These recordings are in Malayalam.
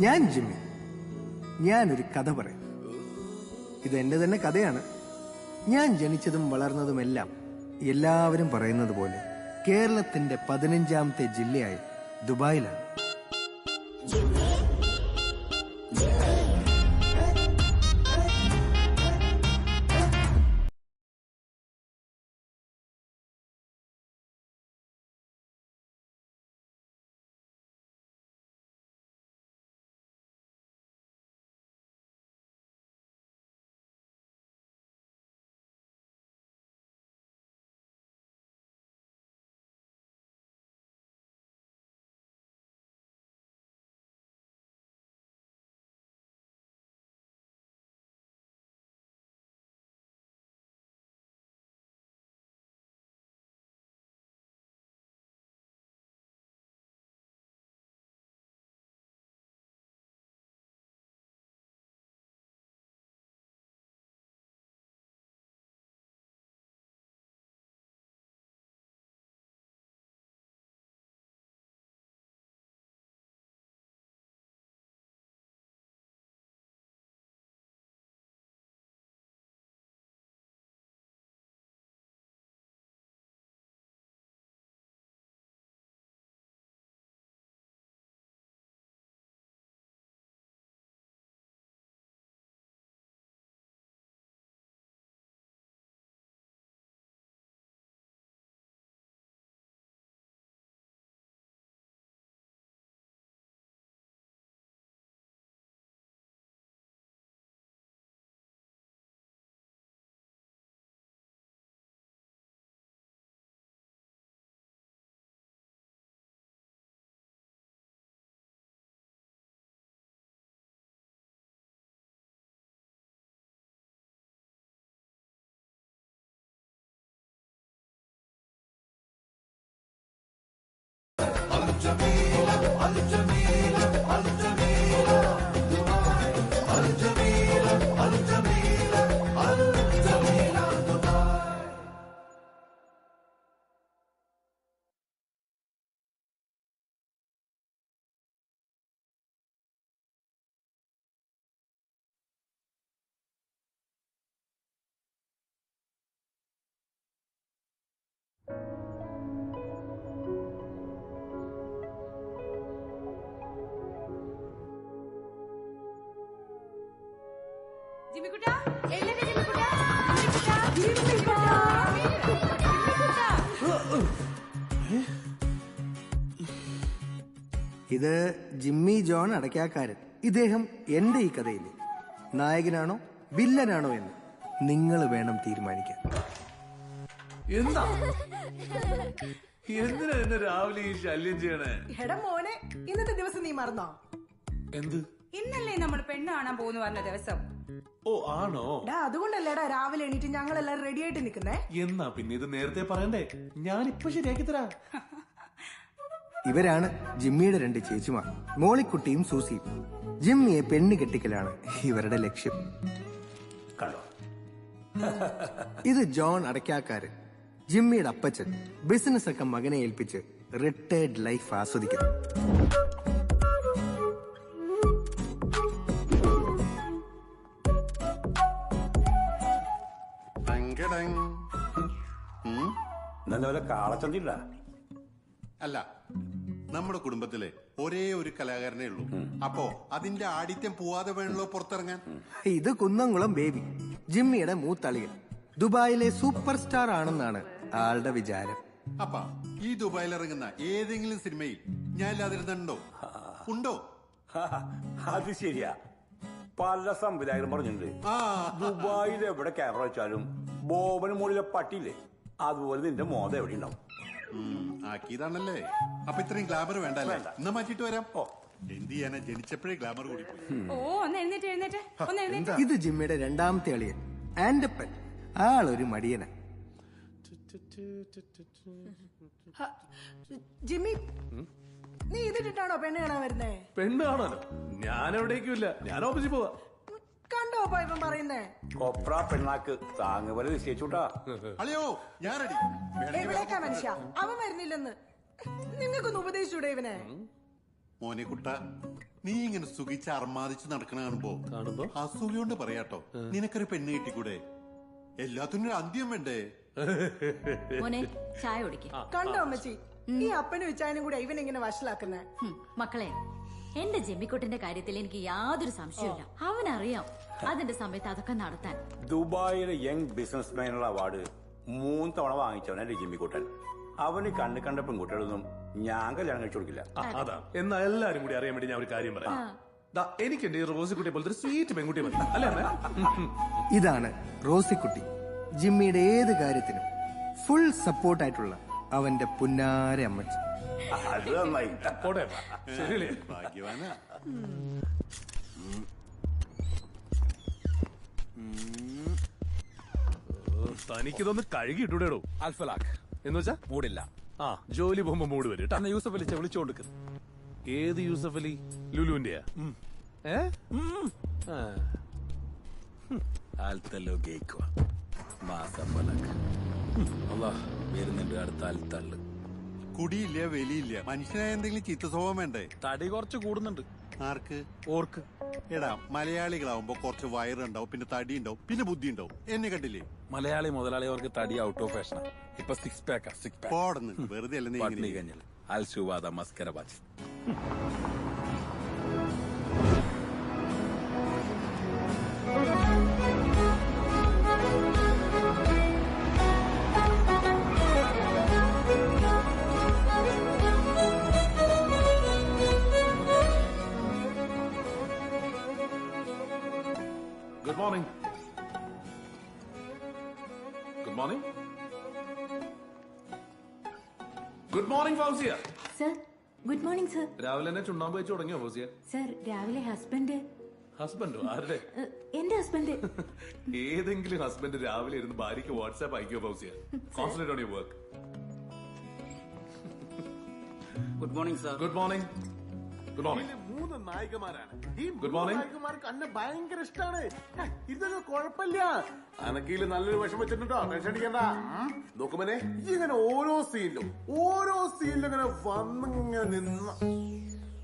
ഞാൻ ജിമ്മി. ഞാനൊരു കഥ പറയാം. ഇതെന്റെ തന്നെ കഥയാണ്. ഞാൻ ജനിച്ചതും വളർന്നതുമെല്ലാം എല്ലാവരും പറയുന്നത് പോലെ കേരളത്തിന്റെ 15ാമത്തെ ജില്ലയായ ദുബായിലാണ്. ഇത് ജിമ്മി ജോൺ അടയ്ക്കാക്കാരൻ. ഇദ്ദേഹം എന്റെ ഈ കഥയിലെ നായകനാണോ വില്ലനാണോ എന്ന് നിങ്ങൾ വേണം തീരുമാനിക്കാൻ. എന്തിനാ എന്നെ രാവിലെ ഈ ശല്യം ചെയ്യണേ? എടാ മോനെ, ഇന്നത്തെ ദിവസം നീ മറന്നോ? എന്ത്? ഇന്നല്ലേ നമ്മൾ പെണ്ണ് കാണാൻ പോകുന്നു പറഞ്ഞ ദിവസം. ഓ ആണോ? അതുകൊണ്ടല്ലേടാ രാവിലെ എണീറ്റ് ഞങ്ങളെല്ലാം റെഡി ആയിട്ട് നിക്കുന്നേ. എന്നാ പിന്നെ ഇത് നേരത്തെ പറയണ്ടേ? ഞാനിപ്പോ ശരിയാക്കി തരാം. ഇവരാണ് ജിമ്മിയുടെ 2 ചേച്ചിമാർ, മോളിക്കുട്ടിയും സൂസിയും. ജിമ്മിയെ പെണ്ണ് കെട്ടിക്കലാണ് ഇവരുടെ ലക്ഷ്യം. ഇത് ജോൺ അടയ്ക്കാക്കാരൻ, ജിമ്മിയുടെ അപ്പച്ചൻ. ബിസിനസ് ഒക്കെ മകനെ ഏൽപ്പിച്ച് റിട്ടയർഡ് ലൈഫ് ആസ്വദിക്കുന്നു. കാളച്ചന്തില്ല. അല്ല, നമ്മുടെ കുടുംബത്തിലെ ഒരേ ഒരു കലാകാരനേ ഉള്ളൂ. അപ്പോ അതിന്റെ ആഡിത്യം പോവാതെ വേണല്ലോ പുറത്തിറങ്ങാൻ. ഇത് കുന്നംകുളം ബേബി, ജിമ്മിയുടെ മൂത്തളിയൻ. ദുബായിലെ സൂപ്പർ സ്റ്റാർ ആണെന്നാണ് ആളുടെ വിചാരം. അപ്പ ഈ ദുബായിൽ ഇറങ്ങുന്ന ഏതെങ്കിലും സിനിമയിൽ ഞാൻ ഇല്ലാതിരുന്നുണ്ടോ? ഉണ്ടോ? അത് ശരിയാ. പല സംവിധായകരും പറഞ്ഞിട്ടുണ്ട് ദുബായിൽ എവിടെ ക്യാമറ വെച്ചാലും ബോബന് മുകളിലെ പട്ടിയില്ലേ അതുപോലെ നിന്റെ മോദം എവിടെ ഉണ്ടാവും. ആക്കിയതാണല്ലേ. അപ്പൊ ഇത്രയും ഗ്ലാമർ വേണ്ടല്ലേ? എന്നാ മാറ്റിട്ട് വരാം. എന്ത് ചെയ്യാനാ, ജനിച്ചപ്പോഴേ ഗ്ലാമർ കൂടി. ഓ ഒന്ന് എഴുന്നേറ്റ് ഒന്ന് എഴുന്നേറ്റ്. ഇത് ജിമ്മിയുടെ രണ്ടാമത്തെ അളിയൻ ആൻഡപ്പൻ. ആളൊരു മടിയന. ജിമ്മി, നീ ഇതിട്ടിട്ടാണോ പെണ്ണ് കാണാൻ വരുന്നേ? പെണ്ണ് കാണാനോ? ഞാൻ എവിടേക്കുമില്ല, ഞാൻ ഓഫീസിൽ പോവാ. കണ്ടോ ഇവൻ പറയുന്നേ? കൊപ്ര പെണ്ണാക്ക് താങ്ങ് പോലെ നിശ്ചയിച്ചുട്ടാ. അളിയോ ഞാൻ റെഡി. എവിടേക്കാ മനുഷ്യ, അവൻ വരുന്നില്ലെന്ന് നിങ്ങൾക്കൊന്ന് ഉപദേശിച്ചൂടെ ഇവനെ? മോനെ കുട്ട, നീ ഇങ്ങനെ സുഖിച്ച് അർമാദിച്ച് നടക്കണ കാണുമ്പോ അസുഖയോണ്ട് പറയാട്ടോ, നിനക്കൊരു പെണ്ണ് കിട്ടിക്കൂടെ? എല്ലാത്തിനും ഒരു അന്ത്യം വേണ്ടേ? മോനെ ചായ കുടിക്ക്. കണ്ടോ അമ്മച്ചി, ഈ അപ്പനും വിച്ചായനും കൂടെ ഇവൻ ഇങ്ങനെ വഷളാക്കുന്നേ. മക്കളെ, എന്റെ ജെമ്മിക്കുട്ടിന്റെ കാര്യത്തിൽ എനിക്ക് യാതൊരു സംശയമില്ല. അവനറിയാം അതിന്റെ സമയത്ത് അതൊക്കെ നടത്താൻ. ദുബായിലെ യങ് ബിസിനസ്മാനുള്ള അവാർഡ് 3 തവണ വാങ്ങിച്ചവനെ ജിമ്മിക്കുട്ടൻ. അവന് കണ്ട പെൺകുട്ടികളൊന്നും ഞാൻ കല്യാണം കഴിച്ചു കൊടുക്കില്ല. അതാ. എന്നാ എല്ലാരും കൂടി അറിയാൻ വേണ്ടി ഞാൻ ഒരു കാര്യം പറയാം. എനിക്ക് എന്റെ റോസിക്കുട്ടിയെ പോലത്തെ ഒരു സ്വീറ്റ് പെൺകുട്ടി മതി, അല്ലേ? ഇതാണ് റോസിക്കുട്ടി. ജിമ്മിയുടെ ഏത് കാര്യത്തിനും ഫുൾ സപ്പോർട്ടായിട്ടുള്ള അവന്റെ പുന്നാര അമ്മച്ചി. അത് നന്നായി. പോട്ടെ, ശരിയല്ലേ? ഭാഗ്യവാനാ. തനിക്കിതൊന്ന് കഴുകിയിട്ടൂടേടോ. അൽഫലാഖ് എന്ന് വെച്ചാ മൂടില്ല. ആ, ജോലി പോകുമ്പോ മൂട് വരും. അന്ന് യൂസഫ് അലി വിളിച്ചോണ്ട്. ഏത് യൂസഫ് അലി? ലുലുവിന്റെയാ? വരുന്നുണ്ട് അടുത്ത അൽത്തള്ള്. കുടിയില്ല, വെലിയില്ല, മനുഷ്യനായ എന്തെങ്കിലും ചീത്ത സ്വഭാവം വേണ്ടേ? തടി കുറച്ച് കൂടുന്നുണ്ട്. ആർക്ക്? ഓർക്ക്. എടാ, മലയാളികളാവുമ്പോ കുറച്ച് വയറുണ്ടാവും, പിന്നെ തടി ഉണ്ടാവും, പിന്നെ ബുദ്ധി ഉണ്ടാവും. എന്നെ കണ്ടില്ലേ? മലയാളി മുതലാളി അവർക്ക് തടി ഔട്ട് ഓഫ് ഫാഷനാ. ഇപ്പൊ 6 പാക്കാ. 6 പാക്ക് പോടുന്നു, വെറുതെ അല്ല. പട്ടിണി കഴിഞ്ഞാൽ അൽസുവാദ മസ്കര batch. Good morning. Good morning. Good morning Fousiya. Sir good morning sir. രാവിലെ തന്നെ ചുണ്ണാമ്പ് വെച്ച് തുടങ്ങിയോ ഫൗസിയ? സർ രാവിലെ ഹസ്ബൻഡ്. ഹസ്ബൻഡോ? ആരുടെ? എന്റെ ഹസ്ബൻഡ്. ഏതെങ്കിലും ഹസ്ബൻഡ് രാവിലെ ഇരുന്ന് ഭാര്യയ്ക്ക് വാട്സാപ്പ് അയക്കോ Fousiya? Concentrate on your work. Good morning sir. Good morning. Good morning. 3 നായികമാരാണ്. ഈ Good morning. നായികമാർക്ക് അന്നെ ഭയങ്കര ഇഷ്ടമാണ്. ഇതൊന്നും കുഴപ്പമില്ല. അനക്കീല് നല്ലൊരു വിഷം വെച്ചിട്ടുണ്ടോ? ടെൻഷൻ അടിക്കണ്ട. നോക്കുമനെ, ഇങ്ങനെ ഓരോ സീനിലും ഇങ്ങനെ വന്നിങ്ങനെ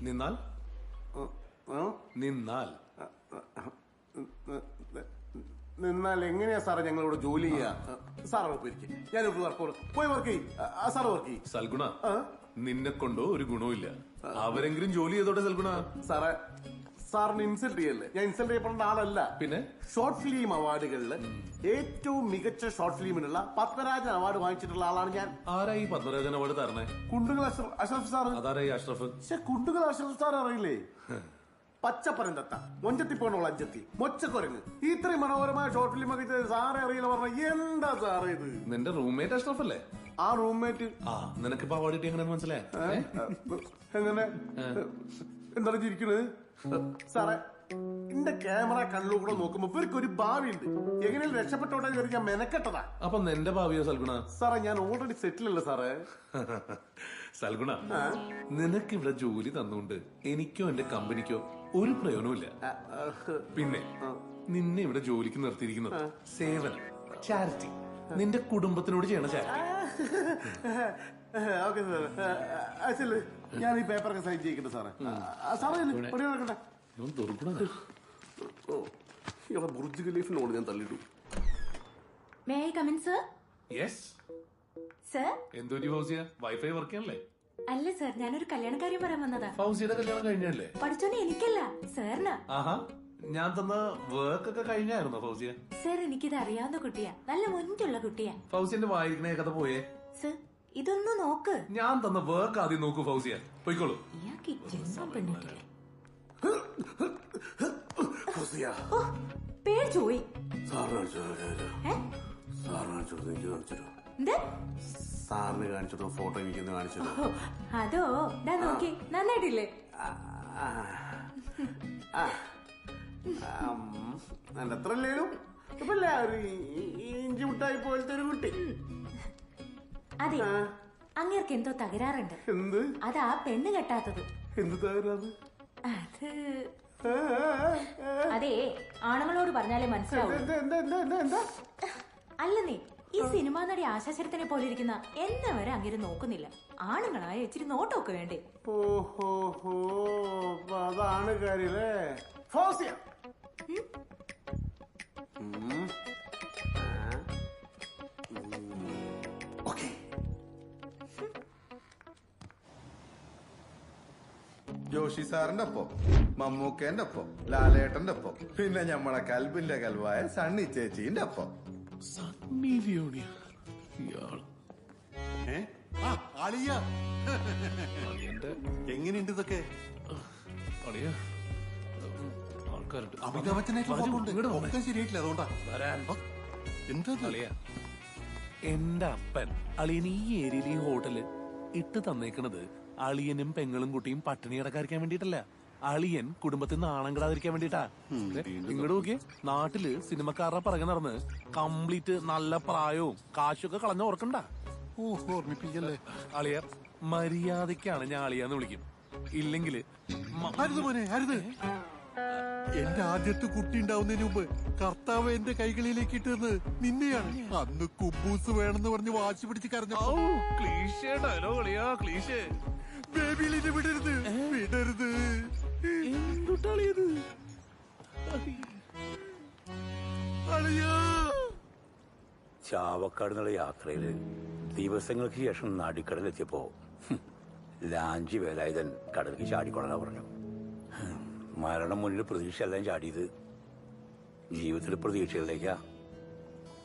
നിന്നാൽ നിന്നാൽ നിന്നാൽ എങ്ങനെയാ സാറേ ഞങ്ങളോട് ജോലി ചെയ്യാ? സാറ് പോയിരിക്കും, ഞാനിവിടെ പോയി വർക്ക് ചെയ്യും. സാറ് വർക്ക് ചെയ്യും. സൽഗുണ, നിന്നെ കൊണ്ടോ ഒരു ഗുണവുമില്ല. അവരെങ്കിലും ജോലി ചെയ്തോട്ടെ സൽഗുണ. സാറേ, സാറിന് ഇൻസൾട്ട് ചെയ്യല്ലേ? ഞാൻ ഇൻസൾട്ട് ചെയ്യപ്പെടേണ്ട ആളല്ല. പിന്നെ ഷോർട്ട് ഫിലിം അവാർഡുകളിൽ ഏറ്റവും മികച്ച ഷോർട്ട് ഫിലിമിനുള്ള പത്മരാജൻ അവാർഡ് വാങ്ങിച്ചിട്ടുള്ള ആളാണ് ഞാൻ. ആരാ ഈ പത്മരാജൻ അവാർഡ് തരണേ? കുണ്ടുകൾ അഷ്റഫ് സാർ. അതാരാ ഈ അഷ്റഫ്? പക്ഷെ കുണ്ടുകൾ അഷ്റഫ് സാർ അറിയില്ലേ? പച്ചപ്പരന്തത്ത, മൊഞ്ചത്തിപ്പോണുള്ള അഞ്ചത്തി, മൊച്ചക്കുരങ്ങ്, ഇത്രയും മനോഹരമായ ഷോർട്ട് ഫിലിം ഒക്കെ സാറെ അറിയില്ല പറഞ്ഞ എന്താ സാറേ ഇത്? നിന്റെ റൂംമേറ്റ് അഷ്റഫ് അല്ലേ? ആ റൂംമേറ്റ്. നിനക്കിപ്പോ അവാർഡ് കിട്ടി എങ്ങനെ മനസ്സിലായി? എങ്ങനെ? എന്താണ് ചിരിക്കുന്നത് സാറേ? എന്റെ ക്യാമറ കണ്ണിലൂടെ നോക്കുമ്പോ ഇവർക്ക് ഒരു ഭാവിയുണ്ട്. എങ്ങനെയും രക്ഷപ്പെട്ടോട്ടെ കയറി ഞാൻ മെനക്കെട്ടതാ. അപ്പൊ നിന്റെ ഭാവിയോ സൽഗുണ? സാറേ, ഞാൻ ഓൾറെഡി സെറ്റിലല്ല സാറേ. സൽഗുണ, നിനക്ക് ഇവിടെ ജോലി തന്നുകൊണ്ട് എനിക്കോ എന്റെ കമ്പനിക്കോ ഒരു പ്രയോജനമില്ല. പിന്നെ നിന്നെ ഇവിടെ ജോലിക്ക് നിർത്തിയിരിക്കുന്നത് സേവനം, ചാരിറ്റി, നിന്റെ കുടുംബത്തിനോട് ചെയ്യണ ചാരിറ്റി. ഓക്കെ സാർ, ഞാൻ ഈ പേപ്പറൊക്കെ സൈൻ ചെയ്യിക്കട്ടെ സാറേ. സാറേ നടക്കട്ടെ. ഇവിടെ ബുർജ് ഖലീഫിനോട് ഞാൻ തള്ളിട്ടു. May I come in sir? Yes sir. എന്തൊരു ഫൗസിയ, വൈഫൈ വർക്ക് ചെയ്യണല്ലേ? അല്ല സർ, ഞാനൊരു കല്യാണക്കാര്യം പറയാൻ വന്നതാ. ഫൗസിയുടെ കല്യാണം കഴിഞ്ഞല്ലേ? പഠിച്ചോനെ എനിക്കല്ല സാറിനാ. ആഹാ, ഞാൻ തന്ന വർക്ക് ഒക്കെ കഴിഞ്ഞായിരുന്നോ ഫൗസിയ? സർ, എനിക്കിത് അറിയാവുന്ന കുട്ടിയാ, നല്ല മുൻപുള്ള കുട്ടിയാ. ഫൗസിന്റെ വായിരിക്കണേ കഥ പോയേ. സർ, ഇതൊന്ന് നോക്ക്. ഞാൻ തന്ന വർക്ക് ആദ്യം നോക്കൂ ഫൗസിയ. പോയിക്കോളൂ. ഇയാൾക്ക് ഈ ജന്മം പെണ്ണിട്ടില്ലേ? ഓ, പേടിച്ചു പോയി. എന്താ? സാറിന് കാണിച്ചിട്ടോ ഫോട്ടോ എനിക്കൊന്ന് കാണിച്ചത്. ഓ, അതോ ദാ നോക്കി, നന്നായിട്ടില്ലേ? എന്റെ അത്ര അല്ലേലും ഒരു ഇഞ്ചി മുട്ടായി പോലത്തെ ഒരു കുട്ടി. അതെ, അങ്ങേർക്ക് എന്തോ തകരാറുണ്ട്. എന്ത്? അതാ പെണ്ണ് കെട്ടാത്തത്. എന്ത് തകരാറ്? അത് അതെ, ആണുങ്ങളോട് പറഞ്ഞാലേ മനസ്സിലാവും. അല്ലെന്നേ, ഈ സിനിമാ നടി ആശാശരത്തിനെ പോലെ ഇരിക്കുന്ന എന്നെ വരെ അങ്ങനെ നോക്കുന്നില്ല. ആണുങ്ങളായ ഇച്ചിരി നോട്ടമൊക്കെ വേണ്ടേ? ഓഹോ, അതാണ് കാര്യല്ലേ. ഫോസിയ ജോഷി സാറിന്റെ ഒപ്പം, മമ്മൂക്കേന്റെ ഒപ്പം, ലാലേട്ടന്റെ ഒപ്പം, പിന്നെ ഞമ്മളെ കൽബിന്റെ കൽവായ സണ്ണി ചേച്ചീന്റെ ഒപ്പം. എങ്ങനെയുണ്ട് ഇതൊക്കെ? ആൾക്കാരുണ്ട്. അമിതാഭ് ബച്ചനായിട്ട് ഒക്കെ ശരിയായിട്ടില്ല, അതുകൊണ്ടാ. എന്താ എന്റെ അപ്പൻ അളിയൻ ഈ ഏരിയയിൽ ഈ ഹോട്ടല് ഇട്ട് തന്നേക്കണത് അളിയനും പെങ്ങളും കുട്ടിയും പട്ടിണി കിടക്കാതിരിക്കാൻ വേണ്ടിട്ടല്ല, അളിയൻ കുടുംബത്തിൽ നാണം കിടാതിരിക്കാൻ വേണ്ടിട്ടാ. ഇങ്ങോട്ട് നോക്കിയേ, നാട്ടില് സിനിമക്കാരുടെ പിറകെ നടന്ന് കംപ്ലീറ്റ് നല്ല പ്രായവും കാശൊക്കെ കളഞ്ഞ ഓർക്കണ്ട. ഓർമ്മിപ്പിക്കല്ലേ അളിയ മര്യാദക്കാണ് ഞാൻ അളിയാന്ന് വിളിക്കും. ഇല്ലെങ്കില് അരുത് മോനെ, അരുത്. എന്റെ ആദ്യത്തെ കുട്ടി ഉണ്ടാവുന്നതിന് മുമ്പ് കർത്താവ് എന്റെ കൈകളിലേക്ക് ഇട്ടത് നിന്നെയാണ്. അന്ന് കുബൂസ് വേണമെന്ന് പറഞ്ഞ് വാശി പിടിച്ച് കരഞ്ഞപ്പോ ബേബിയിലിനെ വിടരുത്, വിടരുത്. എന്തുട്ടാളിയത്? ചാവക്കാട് എന്നുള്ള യാത്രയില് ദിവസങ്ങൾക്ക് ശേഷം നാടിക്കടലെത്തിയപ്പോ ലാഞ്ചി വേലായുധൻ കടലിലേക്ക് ചാടിക്കൊള്ളാൻ പറഞ്ഞു. മരണം മുന്നിൽ പ്രതീക്ഷ എല്ലാം ചാടിയത് ജീവിതത്തിലെ പ്രതീക്ഷകളിലേക്കാ,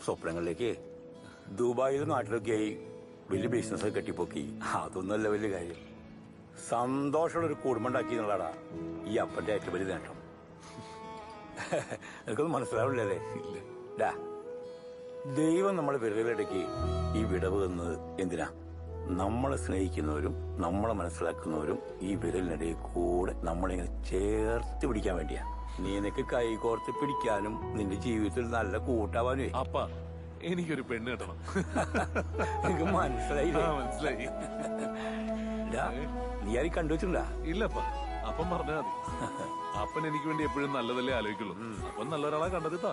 സ്വപ്നങ്ങളിലേക്ക്. ദുബായിലും നാട്ടിലൊക്കെയായി വലിയ ബിസിനസ് കെട്ടിപ്പൊക്കി. അതൊന്നുമല്ല വലിയ കാര്യം. സന്തോഷമുള്ളൊരു കുടുംബം ഉണ്ടാക്കി എന്നുള്ളതാ ഈ അപ്പന്റെ ഏറ്റവും വലിയ നേട്ടം. എനിക്കൊന്നും മനസ്സിലാവില്ലല്ലേ? ദൈവം നമ്മളെ വിരലിടയ്ക്ക് ഈ വിടവ് എന്നത് എന്തിനാ? നമ്മളെ സ്നേഹിക്കുന്നവരും നമ്മളെ മനസ്സിലാക്കുന്നവരും ഈ വിരലിനിടയിൽ കൂടെ നമ്മളിങ്ങനെ ചേർത്ത് പിടിക്കാൻ വേണ്ടിയാ. നീ നിനക്ക് കൈകോർത്ത് പിടിക്കാനും നിന്റെ ജീവിതത്തിൽ നല്ല കൂട്ടാവാനും. അപ്പ എനിക്കൊരു പെണ്ണ് കിട്ടണം. എനിക്ക് മനസ്സിലായില്ലേ? മനസ്സിലായി. നീ ആരും കണ്ടുവച്ചിട്ടുണ്ടാ? ഇല്ലപ്പ, അപ്പം പറഞ്ഞാ മതി. അപ്പൻ എനിക്ക് വേണ്ടി എപ്പോഴും നല്ലതല്ലേ ആലോചിക്കുള്ളൂ. അപ്പം നല്ലൊരാളെ കണ്ടെത്താ.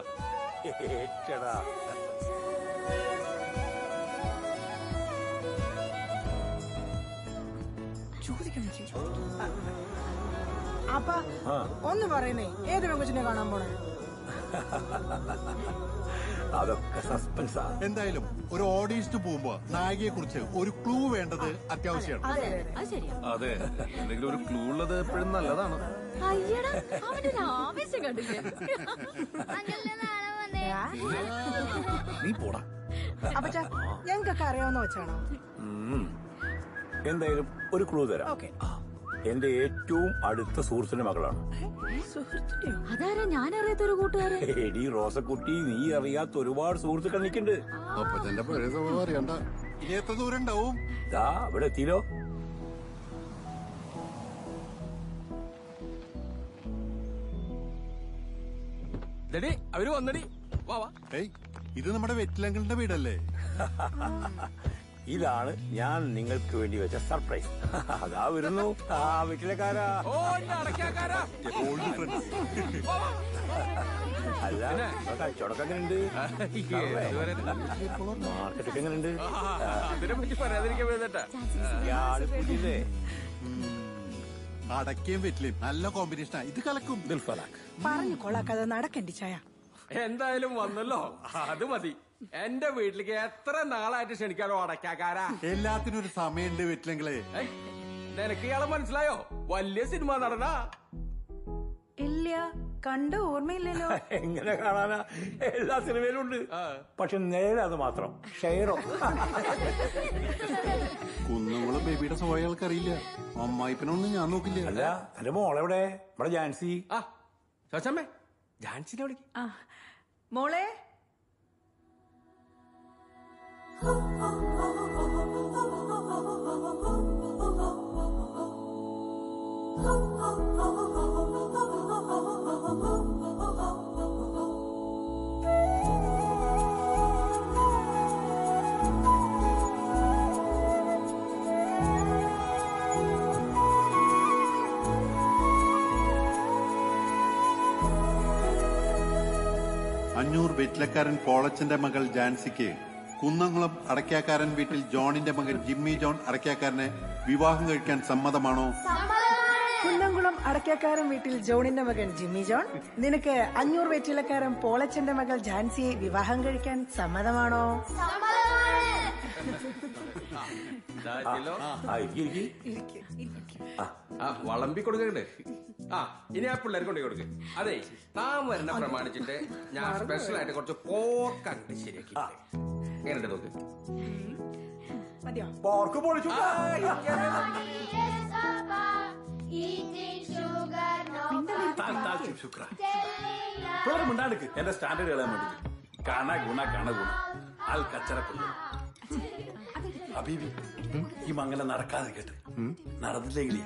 അപ്പ ഒന്ന് പറയുന്നേ, ഏത് പെങ്കൊച്ചിനെ കാണാൻ പോണേ? അതൊക്കെ സസ്പെൻസാ. എന്തായാലും ഒരു ഓഡിയൻസിന് പോകുമ്പോ നായികയെ കുറിച്ച് ഒരു ക്ലൂ വേണ്ടത് അത്യാവശ്യമാണ്. അതെ, എന്തെങ്കിലും ഒരു ക്ലൂ ഉള്ളത് എപ്പോഴും നല്ലതാണ്. നീ പോടാ. അപ്പച്ചാ, ഞങ്ങൾക്കൊക്കെ അറിയാവുന്ന വെച്ചാണോ? എന്തായാലും ഒരു ക്ലൂ തരാം. എന്റെ ഏറ്റവും അടുത്ത സുഹൃത്തിന്റെ മകളാണ്. അതാരാ? ഞാൻ അറിയാത്തൊരു കൂട്ടുകാരൻ. എടി റോസക്കുട്ടി, നീ അറിയാത്ത ഒരുപാട് സുഹൃത്തുക്കൾ നിൽക്കുന്നുണ്ട്. അപ്പൊ തന്റെ പഴയ സ്വഭാവം അറിയണ്ട. ഇനി എത്ര ദൂരം ഉണ്ടാവും? ദാ ഇവിടെ എത്തിയില്ലോ. അവര് വന്നടി. ഇത് നമ്മുടെ വെറ്റിലങ്ങളുടെ വീടല്ലേ? ഇതാണ് ഞാൻ നിങ്ങൾക്ക് വേണ്ടി വെച്ച സർപ്രൈസ്. അതാ വരുന്നു ആ വീട്ടിലെക്കാരാ. അല്ല, കച്ചവടം എങ്ങനെയുണ്ട്? മാർക്കറ്റൊക്കെ എങ്ങനെയുണ്ട്? പുതിയതേ അടക്കയും വെറ്റിലയും നല്ല കോമ്പിനേഷനാ. ഇത് കലക്കും. പറഞ്ഞു കൊള്ളാക്കാതെ നടക്കണ്ടി ചായ. എന്തായാലും വന്നല്ലോ, അത് മതി. എന്റെ വീട്ടിലേക്ക് എത്ര നാളായിട്ട് ക്ഷണിക്കാലോ അടക്കാക്കാരാ. എല്ലാത്തിനും ഒരു സമയമുണ്ട് വെറ്റിലെങ്കിലേ. നിനക്ക് ഇയാളെ മനസ്സിലായോ? വലിയ സിനിമ നടനാ. ഇല്ല, കണ്ട ഓർമ്മയില്ലല്ലോ. എങ്ങനെ കാണാനാ? എല്ലാ സിനിമയിലും ഉണ്ട്. പക്ഷെ നേരെ അത് മാത്രം ഷെയറോ. കുന്നുങ്ങളും ബേബിയുടെ സ്വഭാവങ്ങൾക്ക് അറിയില്ല. അമ്മായിപ്പനൊന്നും ഞാൻ നോക്കില്ല. അല്ല, എന്റെ മോളെവിടെ? ഇവിടെ ജാൻസി. ശോശമ്മേ, ജാൻസിനെ വിളിക്കും. മോളെ അഞ്ഞൂർ വെറ്റിലക്കാരൻ പോളച്ചന്റെ മകൾ ജാൻസിക്ക് കുന്നംകുളം അടയ്ക്കാക്കാരൻ വീട്ടിൽ ജോണിന്റെ മകൻ ജിമ്മി ജോൺ അടയ്ക്കാക്കാരനെ വിവാഹം കഴിക്കാൻ സമ്മതമാണോ? കുന്നംകുളം അടയ്ക്കാക്കാരൻ വീട്ടിൽ ജോണിന്റെ മകൻ ജിമ്മി ജോൺ, നിനക്ക് അഞ്ഞൂർ വെറ്റിലക്കാരൻ പോളച്ചന്റെ മകൾ ജാൻസിയെ വിവാഹം കഴിക്കാൻ സമ്മതമാണോ? വളമ്പി കൊടുക്കണ്ടേ? ഇനി ആ പിള്ളേർ കൊണ്ടു കൊടുക്ക്. അതെ, താൻ വരുന്ന പ്രമാണിച്ചിട്ട് ഞാൻ സ്പെഷ്യൽ ആയിട്ട് കുറച്ച് പോർക്കാണ്ട് ശരിയാക്കി. എങ്ങനെ നോക്ക്? മതിയോ? പോർക്ക് പൊളിച്ചു. മിണ്ടാടുക്ക് എന്റെ സ്റ്റാൻഡേർഡ് കളയാൻ വേണ്ടി കണ ഗുണ ആൾ കച്ചറപ്പുള്ളു. അബീബി ഈ മംഗലം നടക്കാതെ കേട്ട് നടന്നില്ലെങ്കിലേ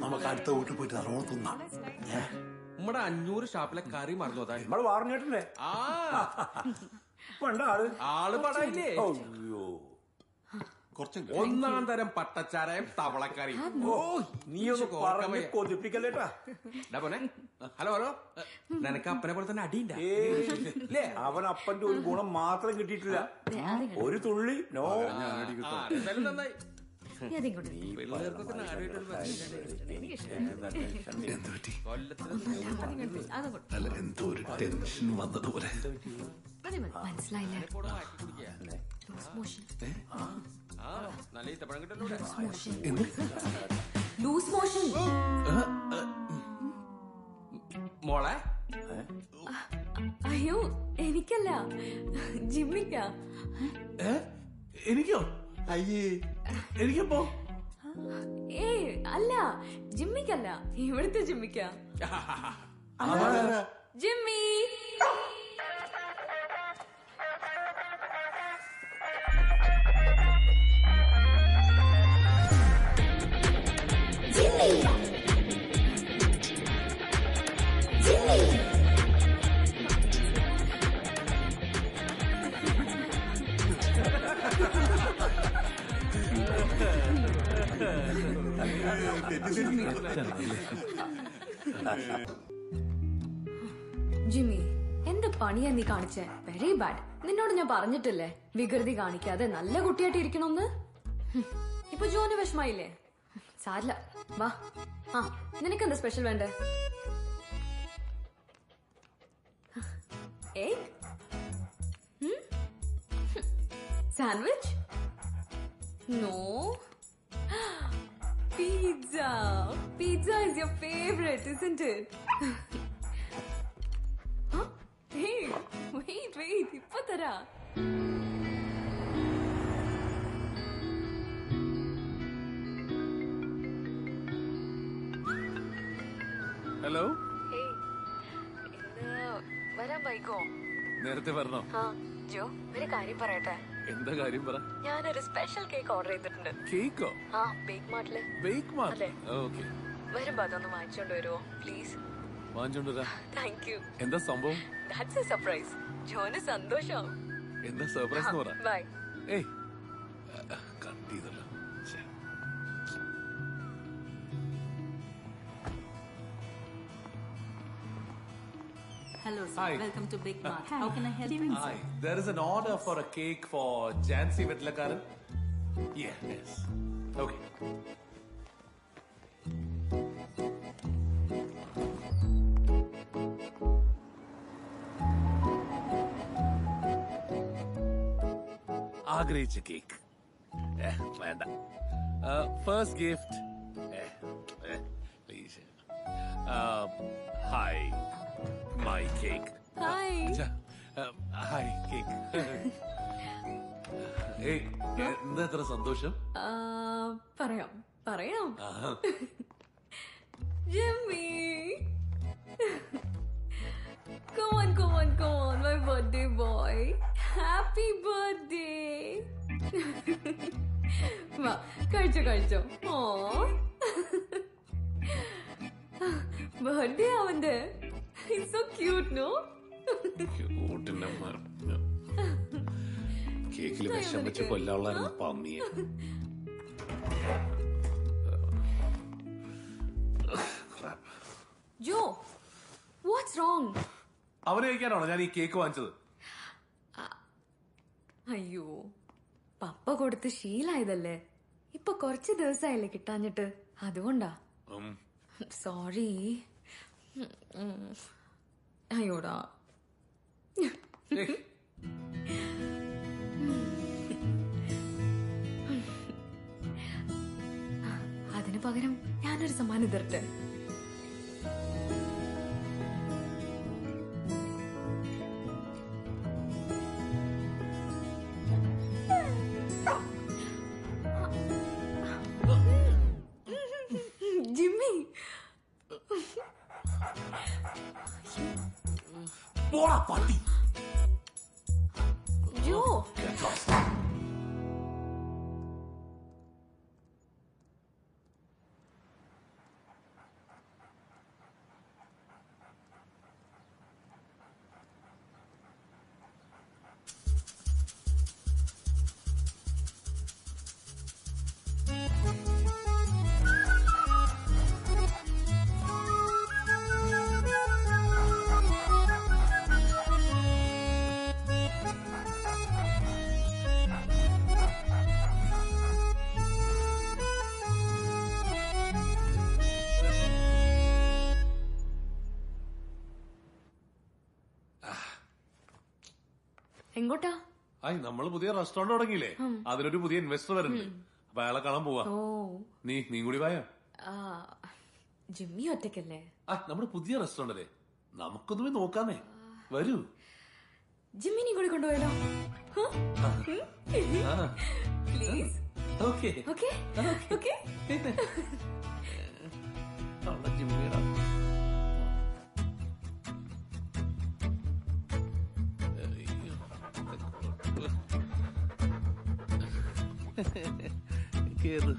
നമുക്ക് അടുത്ത വീട്ടിൽ പോയിട്ട് നല്ലോണം തിന്നാം. നമ്മുടെ 500 ഷാപ്പിലെ കറി മറന്നു. അതാ നമ്മള് വാറിഞ്ഞിട്ടില്ലേ? ആള് പടായില്ലേ? അയ്യോ, ഒന്നാം തരം പട്ടച്ചാരയും തവളക്കറി. നീ ഒന്ന് കൊതിപ്പിക്കല്ലേട്ടാ. പോനെ. ഹലോ നിനക്ക് അപ്പനെ പോലെ തന്നെ അടിയില്ല. അവൻ അപ്പന്റെ ഒരു ഗുണം മാത്രം കിട്ടിയിട്ടില്ല, ഒരു തുള്ളി. നോ, നന്നായി. എന്തോ ഒരു ടെൻഷൻ വന്നതുപോലെ. മോളെ, അയ്യോ എനിക്കല്ല, ജിമ്മിക്കാ. എനിക്കോ? അയ്യേ, എനിക്കപ്പോ? ഏയ് അല്ല, ജിമ്മിക്കല്ല, ഇവിടുത്തെ ജിമ്മിക്കാ. ജിമ്മി ജിമ്മി, എന്ത് പണിയാ നീ കാണിച്ചേ? Very bad. നിന്നോട് ഞാൻ പറഞ്ഞിട്ടില്ലേ വികൃതി കാണിക്കാതെ നല്ല കുട്ടിയായിട്ട് ഇരിക്കണമെന്ന്? ഇപ്പൊ ജോന് വിഷമായില്ലേ? സാരില്ല, വാ. നിനക്കെന്താ സ്പെഷ്യൽ വേണ്ടേ? Egg? Sandwich? No. Pizza. Pizza is your favorite, isn't it? Huh? Hey, wait. Ippa tara. Hello. Hey, വരാൻ വൈകോ? നേരത്തെ പറഞ്ഞോ? ജോ, ഒരു കാര്യം പറയട്ടെ. എന്താ കാര്യം പറ. ഞാനൊരു സ്പെഷ്യൽ കേക്ക് ഓർഡർ ചെയ്തിട്ടുണ്ട്. കേക്കോ? ബേക്ക് മാർട്ടില്. Bake mart? ഓക്കെ. വരുമ്പോ അതൊന്ന് വാങ്ങിച്ചോണ്ട് വരുമോ പ്ലീസ്? വാങ്ങിച്ചോണ്ട്. Thank you. എന്താ സംഭവം? That's a surprise. ജോന് സന്തോഷം. എന്താ സർപ്രൈസ്? ബൈ. ഏയ്, കട്ട് ചെയ്തല്ലോ. Hello, sir. Hi. Welcome to Big Mart. How can I help you? Hi, there is an order for a cake for Jansi Vetlakaran. Yes. Okay. ആഗ്രഹിച്ച കേക്ക് വേണ്ട. First gift. Please. Hi my cake. Hi. Hi cake. എന്താ എത്ര സന്തോഷം? പറയാം. Jimmy, come on, my birthday boy. Happy birthday. വാ കഴിച്ചോ. ഓ ബർത്ത്ഡേ അവന്റെ. He's so cute, no? കേക്കിൽ വിഷം വെച്ച് കൊല്ലാനുള്ള പന്നിയെ. ജോ, what's wrong? അവനെ കഴിക്കാനാണോ ഞാൻ ഈ കേക്ക് വാങ്ങിച്ചത്? അയ്യോ, പപ്പ കൊടുത്ത് ശീലായതല്ലേ. ഇപ്പൊ കുറച്ച് ദിവസമായില്ലേ കിട്ടാഞ്ഞിട്ട്, അതുകൊണ്ടാ. സോറി. അയ്യോടാ. അതിനു പകരം ഞാനൊരു സമ്മാനം തരട്ടെ. ജിമ്മി, പോടാ പട്ടി. ജോ, എങ്ങോട്ടാ? നമ്മള് പുതിയ റെസ്റ്റോറന്റ് തുടങ്ങിയില്ലേ, അതിനൊരു പുതിയ ഇൻവെസ്റ്റർ വരുന്നുണ്ട്. അപ്പൊ അയാളെ കാണാൻ പോവാ. നീ കൂടി വായോ. ജിമ്മി ഒറ്റയ്ക്കല്ലേ? നമ്മുടെ പുതിയ റെസ്റ്റോറന്റ് അല്ലേ, നമുക്കൊന്ന് പോയി നോക്കാന്നേ. വരൂ. ജിമ്മിനെ കൂടി കൊണ്ടുപോയാലോ? പ്ലീസ്. ഓക്കെ. ജിമ്മിയുടെ കേറ്.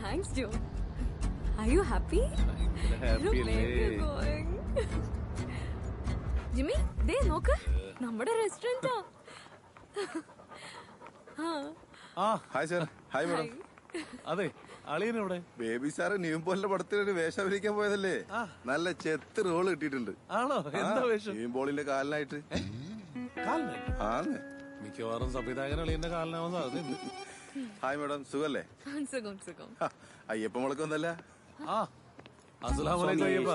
Thanks, Joe. Are you happy? happy അല്ലേ? ജിമ്മി, ദേ നോക്ക്, നമ്മുടെ റെസ്റ്റോറന്റാ. Hi sir. Hi madam. അതെ, അളിയനെവിടെ? ബേബി സാറ് ന്യൂംബോളിന്റെ പടത്തിൽ ഒരു വേഷം അഭിനയിക്കാൻ പോയതല്ലേ? നല്ല ചെത്ത് റോള് കിട്ടിയിട്ടുണ്ട്. ആണോ? എന്താ വേഷം? ന്യൂംബോളിന്റെ കാലിനായിട്ട്. മിക്കവാറും സംവിധായകൻ അളിയന്റെ കാലിനാവാൻ സാധ്യതയുണ്ട്. ഹായ് മാഡം, സുഖല്ലേ? സുഖം. അയ്യപ്പ മുളക്കൊന്നല്ല. അസ്സലാമു അലൈക്കും അയ്യപ്പ.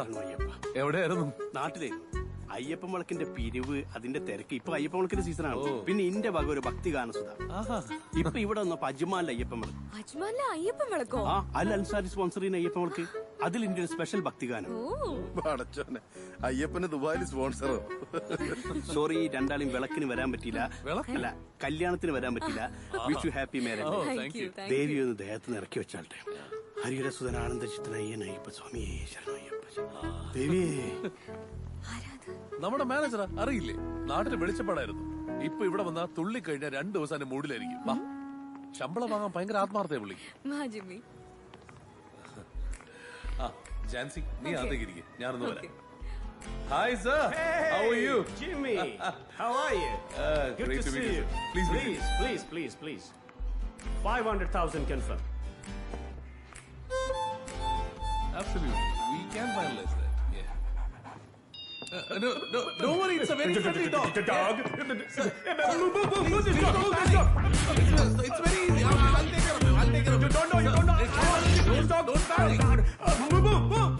എവിടെയായിരുന്നു? നാട്ടിലെ അയ്യപ്പൻ വിളക്കിന്റെ പിരിവ്, അതിന്റെ തിരക്ക്. ഇപ്പൊ അയ്യപ്പൻ വിളക്കിന്റെ സീസണാണ്. പിന്നെ ഇന്റെ വക ഒരു ഭക്തി ഗാനസുധ. ഇപ്പൊ ഇവിടെ വന്നപ്പോ അജ്മാലിന്റെ അയ്യപ്പൻ വിളക്ക്. അജ്മാലിലെ അയ്യപ്പൻ വിളക്കോ? അൽ അൻസാരി സ്പോൺസർ ചെയ്യുന്ന അയ്യപ്പൻ വിളക്ക്. അതിൽ ഇന്റെ ഒരു സ്പെഷ്യൽ ഭക്തി ഗാനം. പടച്ചോനെ, അയ്യപ്പന് ദുബായിൽ സ്പോൺസറോ? സോറി, രണ്ടാളും വിളക്കിന് വരാൻ പറ്റിയില്ല. അല്ല, കല്യാണത്തിന് വരാൻ പറ്റില്ല. Wish you happy marriage. ദേവി ഒന്ന് ദേഹത്തിന് ഇറക്കി വെച്ചാട്ടെ. ഹരിഹരസുധൻ ആനന്ദചിത്തനയ്യൻ അയ്യപ്പ സ്വാമിയേ ശരണയ്യപ്പ. ദേവിയേ. നമ്മുടെ മാനേജറാ, അറിയില്ലേ? നാട്ടിൽ വെളിച്ചപ്പാടായിരുന്നു. ഇപ്പൊ ഇവിടെ വന്നാ തുള്ളിക്കഴിഞ്ഞാൽ 2 ദിവസം മൂഡിലായിരിക്കും. ശമ്പളം വാങ്ങാൻ ഭയങ്കര ആത്മാർത്ഥ പുള്ളിക്ക്. ജാൻസി, നീ അകത്തേക്ക് ഇരിക്കും, ഞാനൊന്ന് വരാം. Hi sir, how are you? Jimmy, how are you? Good great to to see meet you. you. Please. 500,000 confirm. Absolutely, we can finalize that. Yeah. No, don't worry. It's a very friendly dog. The dog. It's very easy. I'll take care of him. You don't know.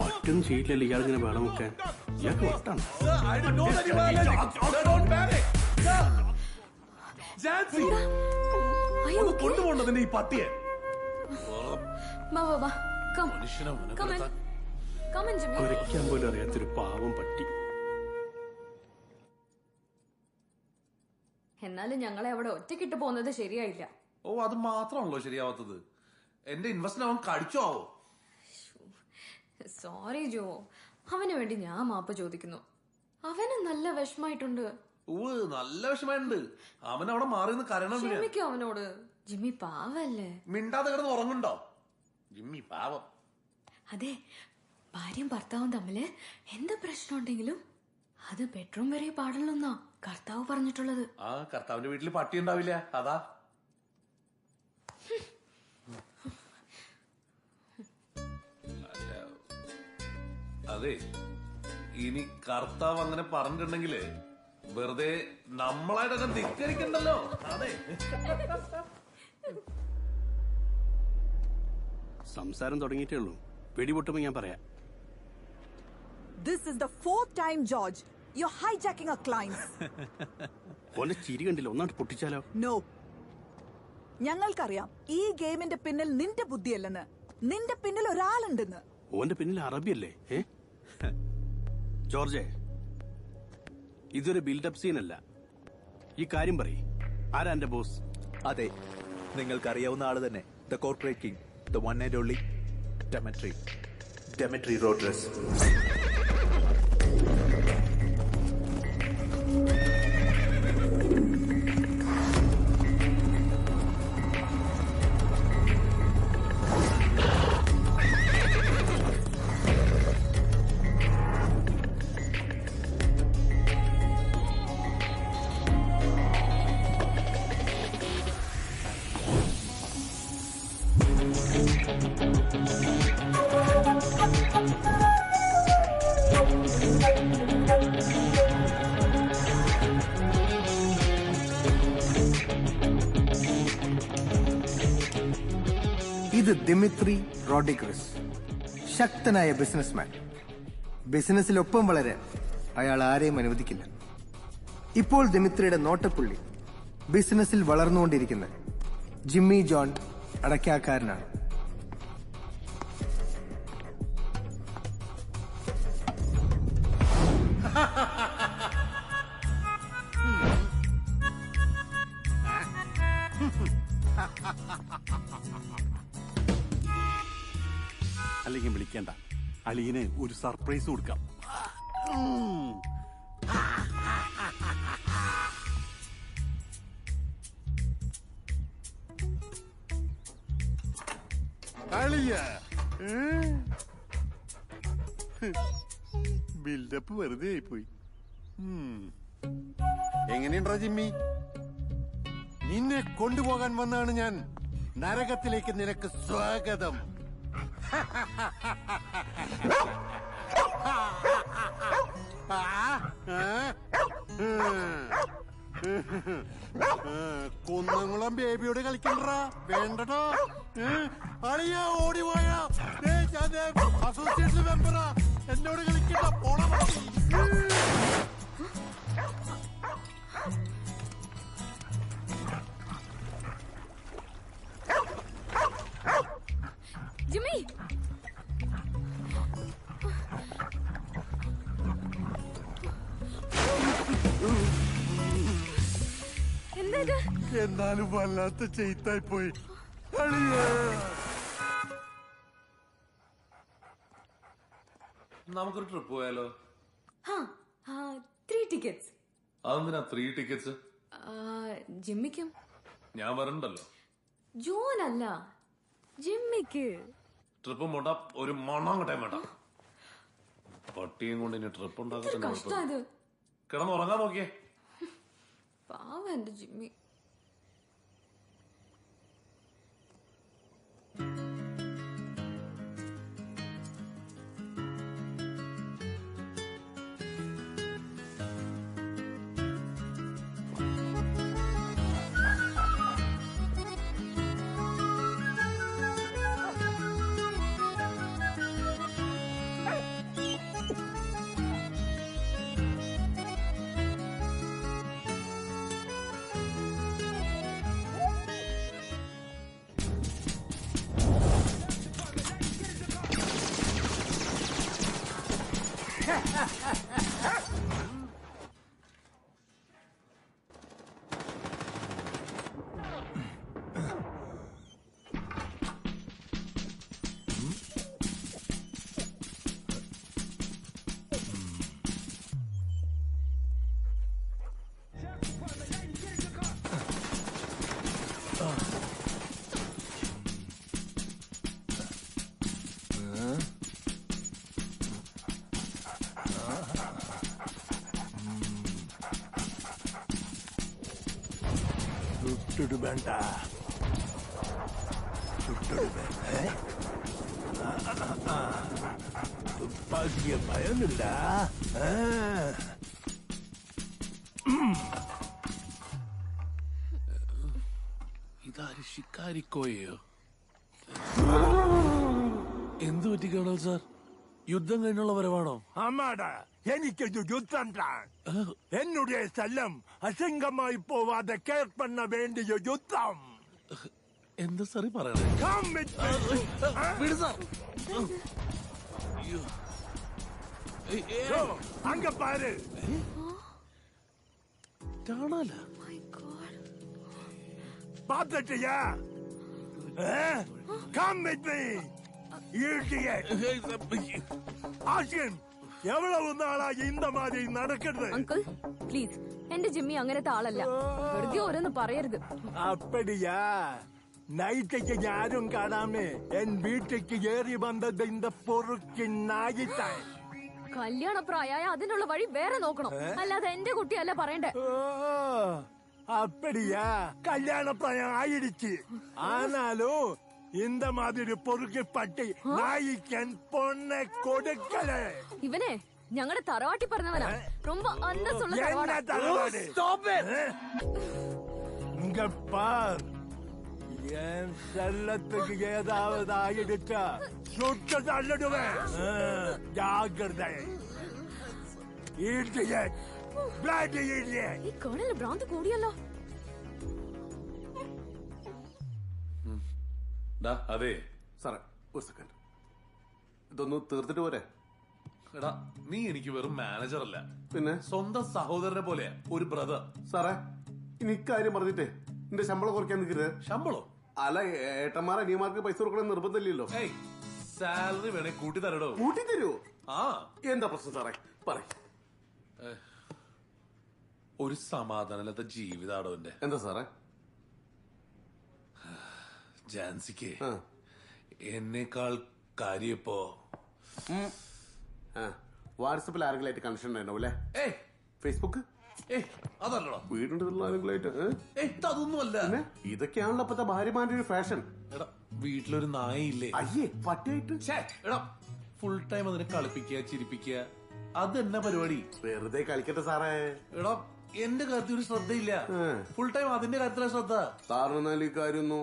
പറ്റും ചെയ്യില്ലല്ലോ ഇയാളിങ്ങനെ വേണം വെക്കാൻ. ഇയാൾക്ക് വട്ടാണ്. I didn't know that you were allergic. Sir, don't panic. Sir. Jansi. ഒന്ന് കൊണ്ടുപോകണ്ടോ നിന്റെ ഈ പട്ടിയെ? കുരയ്ക്കാൻ പോലും അറിയാത്തൊരു പാവം പട്ടി. എന്നാലും ഞങ്ങളെ അവിടെ ഒറ്റക്കിട്ട് പോകുന്നത് ശരിയായില്ല. അത് മാത്രമാണല്ലോ ശരിയാവാത്തത്. എന്റെ ഇൻവെസ്റ്റ്മെന്റ് അവൻ കടിച്ചോ ആവോ? സോറി ജോ, അവന് വേണ്ടി ഞാൻ മാപ്പ് ചോദിക്കുന്നു. അവന് നല്ല വിഷമായിട്ടുണ്ട്. നല്ല വിഷമായിട്ടുണ്ട്. അവൻ അവിടെ മാറി നിന്ന് കരണം. ക്ഷമിക്കും അവനോട്. ജിമ്മി പാവല്ലേ. മിണ്ടാതെ കിടന്ന് ഉറങ്ങുണ്ടോ? ജിമ്മി പാവം. അതെ, ഭാര്യയും ഭർത്താവും തമ്മില് എന്ത് പ്രശ്നം ഉണ്ടെങ്കിലും അത് ബെഡ്റൂം വരെ പാടുള്ളൂന്നാ കർത്താവ് പറഞ്ഞിട്ടുള്ളത്. ആ കർത്താവിന്റെ വീട്ടിൽ പട്ടി ഉണ്ടാവില്ല, അതാ. അതെ, ഇനി കർത്താവ് അങ്ങനെ പറഞ്ഞിട്ടുണ്ടെങ്കില് വെറുതെ നമ്മളായിട്ടൊക്കെ ധിക്കരിക്കണ്ടല്ലോ. അതെ, സംസാരം തുടങ്ങിയിട്ടേ ഉള്ളൂ. വെടിപൊട്ടുമ്പോ ഞാൻ പറയാം. This is the 4th time, George. You're hijacking our clients. ഓന്റെ ചിരി കണ്ടില്ല, ഒന്നാണ്ട് പൊട്ടിച്ചാലോ? No. ഞങ്ങൾക്കറിയാം ഈ ഗെയിമിന്റെ പിന്നിൽ നിന്റെ ബുദ്ധിയല്ലെന്ന്. നിന്റെ പിന്നിൽ ഒരാളുണ്ടെന്ന്. ഓന്റെ പിന്നിൽ അറബിയല്ലേ? ജോർജെ, ഇതൊരു ബിൽഡപ്പ് സീനല്ല. ഈ കാര്യം പറയ്, ആരാ എന്റെ ബോസ്? അതെ, നിങ്ങൾക്കറിയാവുന്ന ആള് തന്നെ. The corporate king, the one and only Demitri Rodriguez. ഇത് ദിമിത്രി റോഡ്രിഗസ്, ശക്തനായ ബിസിനസ്മാൻ. ബിസിനസ്സിലൊപ്പം വളരാൻ അയാൾ ആരെയും അനുവദിക്കില്ല. ഇപ്പോൾ ദിമിത്രിയുടെ നോട്ടപ്പുള്ളി ബിസിനസ്സിൽ വളർന്നുകൊണ്ടിരിക്കുന്ന ജിമ്മി ജോൺ അടയ്ക്കാക്കാരനാണ്. അല്ലെങ്കിൽ വിളിക്കേണ്ട, അളിയന് ഒരു സർപ്രൈസ് കൊടുക്കാം. അളിയ ബിൽഡപ്പ് വെറുതെ ആയിപ്പോയി. എങ്ങനെയുണ്ടോ ജിമ്മി? നിന്നെ കൊണ്ടുപോകാൻ വന്നാണ് ഞാൻ. നരകത്തിലേക്ക് നിനക്ക് സ്വാഗതം. കുന്നംകുളം ബേബിയോട് കളിക്കണ്ടാ, വേണ്ടട്ടോ. അളിയ ഓടി പോയാ അസോസിയേഷൻ മെമ്പറാ, എന്നോട് കളിക്കണ്ട, പോണ. ജിമ്മി, എന്താ? എന്നാലും വല്ലാത്ത ചെയ്ത്തായി പോയി. നമുക്കൊരു ട്രിപ്പ് പോയാലോ? 3 tickets. അതെന്തിനാ 3 tickets? ജിമ്മിക്കും. ഞാൻ വരണ്ടല്ലോ. ജോനല്ല, ജിമ്മിക്ക്. ട്രിപ്പ് പോണ്ട, ഒരു മണം കിട്ടാൻ വേണ്ട. പട്ടിയും കൊണ്ട് ഇനി ട്രിപ്പ് ഉണ്ടാക്കട്ടെ. കിടന്നുറങ്ങാൻ നോക്കിയേ. പാവ എന്റെ ജിമ്മി. ചുടുവേണ്ട തുപ്പാക്കിയ ഭയമില്ല. ഇതാര് ശിക്കാരിക്കോയോ? എന്തു പറ്റി കേണൽ സാർ? യുദ്ധം കഴിഞ്ഞുള്ള വരവാണോ? ആമാടാ, എനിക്കൊരു യുദ്ധം എന്നുடைய സ്ഥലം അസംഗമായി പോവാതെ കെയർ പണ്ണ വേണ്ടിയ യുദ്ധം. എന്താ സാറി പറയണേ? വിട് സാർ. അങ്ക പാര് കാണാല. പാത്തിട്ടിയാ? Come with me, idiot. Ashin, എவ்வளவு നാളാ இந்த மாதிரி നടക്കരുത്? അങ്കിൾ പ്ലീസ്, എന്റെ ജിമ്മി അങ്ങനത്തെ ആളല്ല. വെറുതെ ഓരോന്ന് പറയരുത്. അപ്പടിയാ? നൈറ്റയ്ക്ക് ഞാനും കാണാമേ എൻ വീട്ടിക്ക് ഏറി വന്നത് இந்த പൊറുക്കിൻ നായിട്ടായി. കല്യാണപ്രായ അതിനുള്ള വഴി വേറെ നോക്കണം, അല്ലാതെ എന്റെ കുട്ടിയല്ല പറയണ്ടേ. அப்படியா? கல்யாண பிராயம் ஆயிடுச்சு. ஆனாலும் இந்த மாதிரி பொறுக்கி பட்டி நாய்க்கன் பொண்ணை கொடுக்கல. ഇവനെ ഞങ്ങളുടെ തറവാട്ടി പറഞ്ഞവനാ. ரொம்ப അന്തസ്സുള്ള என்ன தரவாடு? இங்க பார், என் செல்லத்துக்கு ஏதாவது ஆயிடுச்சா சுட்டு தள்ளிடுவேன். ஜாகிரதை. Idiot. Bloody idiot. ഈ കേണലിന് ഭ്രാന്ത് കൂടിയല്ലോ. അതെ സാറേ, ഒരു സെക്കൻഡ്, ഇതൊന്ന് തീർത്തിട്ട് പോരെ? എടാ, നീ എനിക്ക് വെറും മാനേജർ അല്ല, പിന്നെ സ്വന്തം സഹോദരനെ പോലെ ഒരു ബ്രദർ. സാറേ, ഇനി ഇക്കാര്യം പറഞ്ഞിട്ടേ എന്റെ ശമ്പളം കുറയ്ക്കാൻ നിൽക്കരുത്. ശമ്പളോ? അല്ല, ഏട്ടന്മാർ അനിയന്മാർക്ക് പൈസ കൊടുക്കണം നിർബന്ധമില്ലല്ലോ. സാലറി വേണേ കൂട്ടി തരടോ. കൂട്ടി തരുമോ? ആ, എന്താ പ്രശ്നം സാറേ? പറയ്. ഒരു സമാധാനമില്ലാത്ത ജീവിതാടോ എന്റെ. എന്താ സാറേ? ജാൻസിക്ക് എന്നേക്കാൾ കാര്യപ്പോ വാട്സപ്പിൽ ആരെങ്കിലായിട്ട് കണക്ഷൻ ഉണ്ടായിരുന്നു അല്ലേ? ഫേസ്ബുക്ക് അതല്ലോ. വീടിന്റെ ആരെങ്കിലായിട്ട് അതൊന്നുമല്ല. ഇതൊക്കെയാണല്ലോ ഇപ്പത്തെ ഭാര്യമാരുടെ ഒരു ഫാഷൻ. എടാ, വീട്ടിലൊരു നായയില്ലേ? അയ്യേ, പട്ടിയായിട്ട്. എടാ, ഫുൾ ടൈം അതിനെ കളിപ്പിക്കുക, ചിരിപ്പിക്കുക, അതെന്നാ പരിപാടി? വെറുതെ കളിക്കട്ടെ സാറേ. എടാ, എന്റെ കാര്യത്തിൽ ഒരു ശ്രദ്ധയില്ല. ഫുൾ ടൈം അതിന്റെ കാര്യത്തിലെ ശ്രദ്ധ. സാറിന് ഈ കാര്യം ഒന്ന്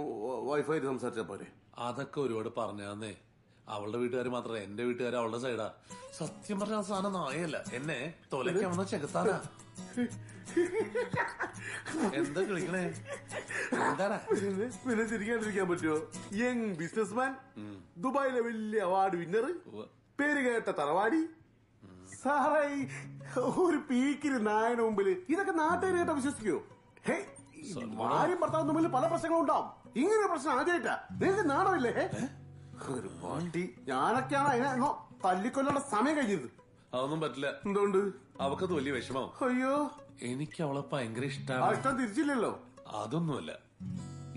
വൈഫായിട്ട് സംസാരിച്ചാ പോരെ? അതൊക്കെ ഒരുപാട് പറഞ്ഞാന്നേ. അവളുടെ വീട്ടുകാർ മാത്രമല്ല, എന്റെ വീട്ടുകാർ അവളുടെ സൈഡാ. സത്യം പറഞ്ഞ ആ സാധനം നായല്ല, എന്നെ തൊലയ്ക്കാൻ വന്ന ചെകുത്താനാ. എന്താ കളിക്കണേ? എന്താടാ? പിന്നെ തിരിക്കാണ്ടിരിക്കാൻ പറ്റുമോ? യങ് ബിസിനസ്മാൻ, ദുബായിലെ വലിയ അവാർഡ് വിന്നർ, പേര് കേട്ട തറവാടി. സാറേ, ഒരു പീക്കിന് നായന് മുമ്പിൽ ഇതൊക്കെ നാട്ടുകാർ കേട്ടാ വിശ്വസിക്കോ? ഭാര്യയും ഭർത്താവും തമ്മിൽ പല പ്രശ്നങ്ങളും ഉണ്ടാവും. ഇങ്ങനെ പ്രശ്നം ആദ്യമായിട്ടാ. നിങ്ങൾക്ക് നാണമില്ലേ? ഒരു പാട്ടി. ഞാനൊക്കെയാണ് അതിനെ തല്ലിക്കൊല്ലേണ്ട സമയം കഴിഞ്ഞത്. അതൊന്നും പറ്റില്ല. എന്തുകൊണ്ട്? അവക്കത് വലിയ വിഷമാവും. അയ്യോ, എനിക്ക് അവളെ ഭയങ്കര ആ ഇഷ്ടമാണ്. ഇഷ്ടം തിരിച്ചില്ലല്ലോ. അതൊന്നുമല്ല,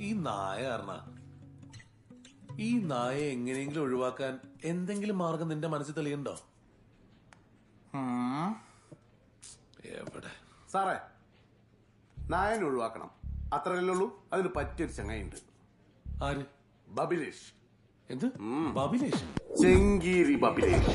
ഈ നായ കാരണ. ഈ നായെ എങ്ങനെയെങ്കിലും ഒഴിവാക്കാൻ എന്തെങ്കിലും മാർഗം നിന്റെ മനസ്സിൽ തെളിയുണ്ടോ? എവിടെ? സാറേ, നായനെ ഒഴിവാക്കണം, അത്രയല്ലേ ഉള്ളൂ. അതിന് പറ്റിയൊരു ചങ്ങയുണ്ട്. ആര്? ബബിലേഷ്. എന്ത് ബബിലേഷ്? ചെങ്കീരി ബബിലേഷ്.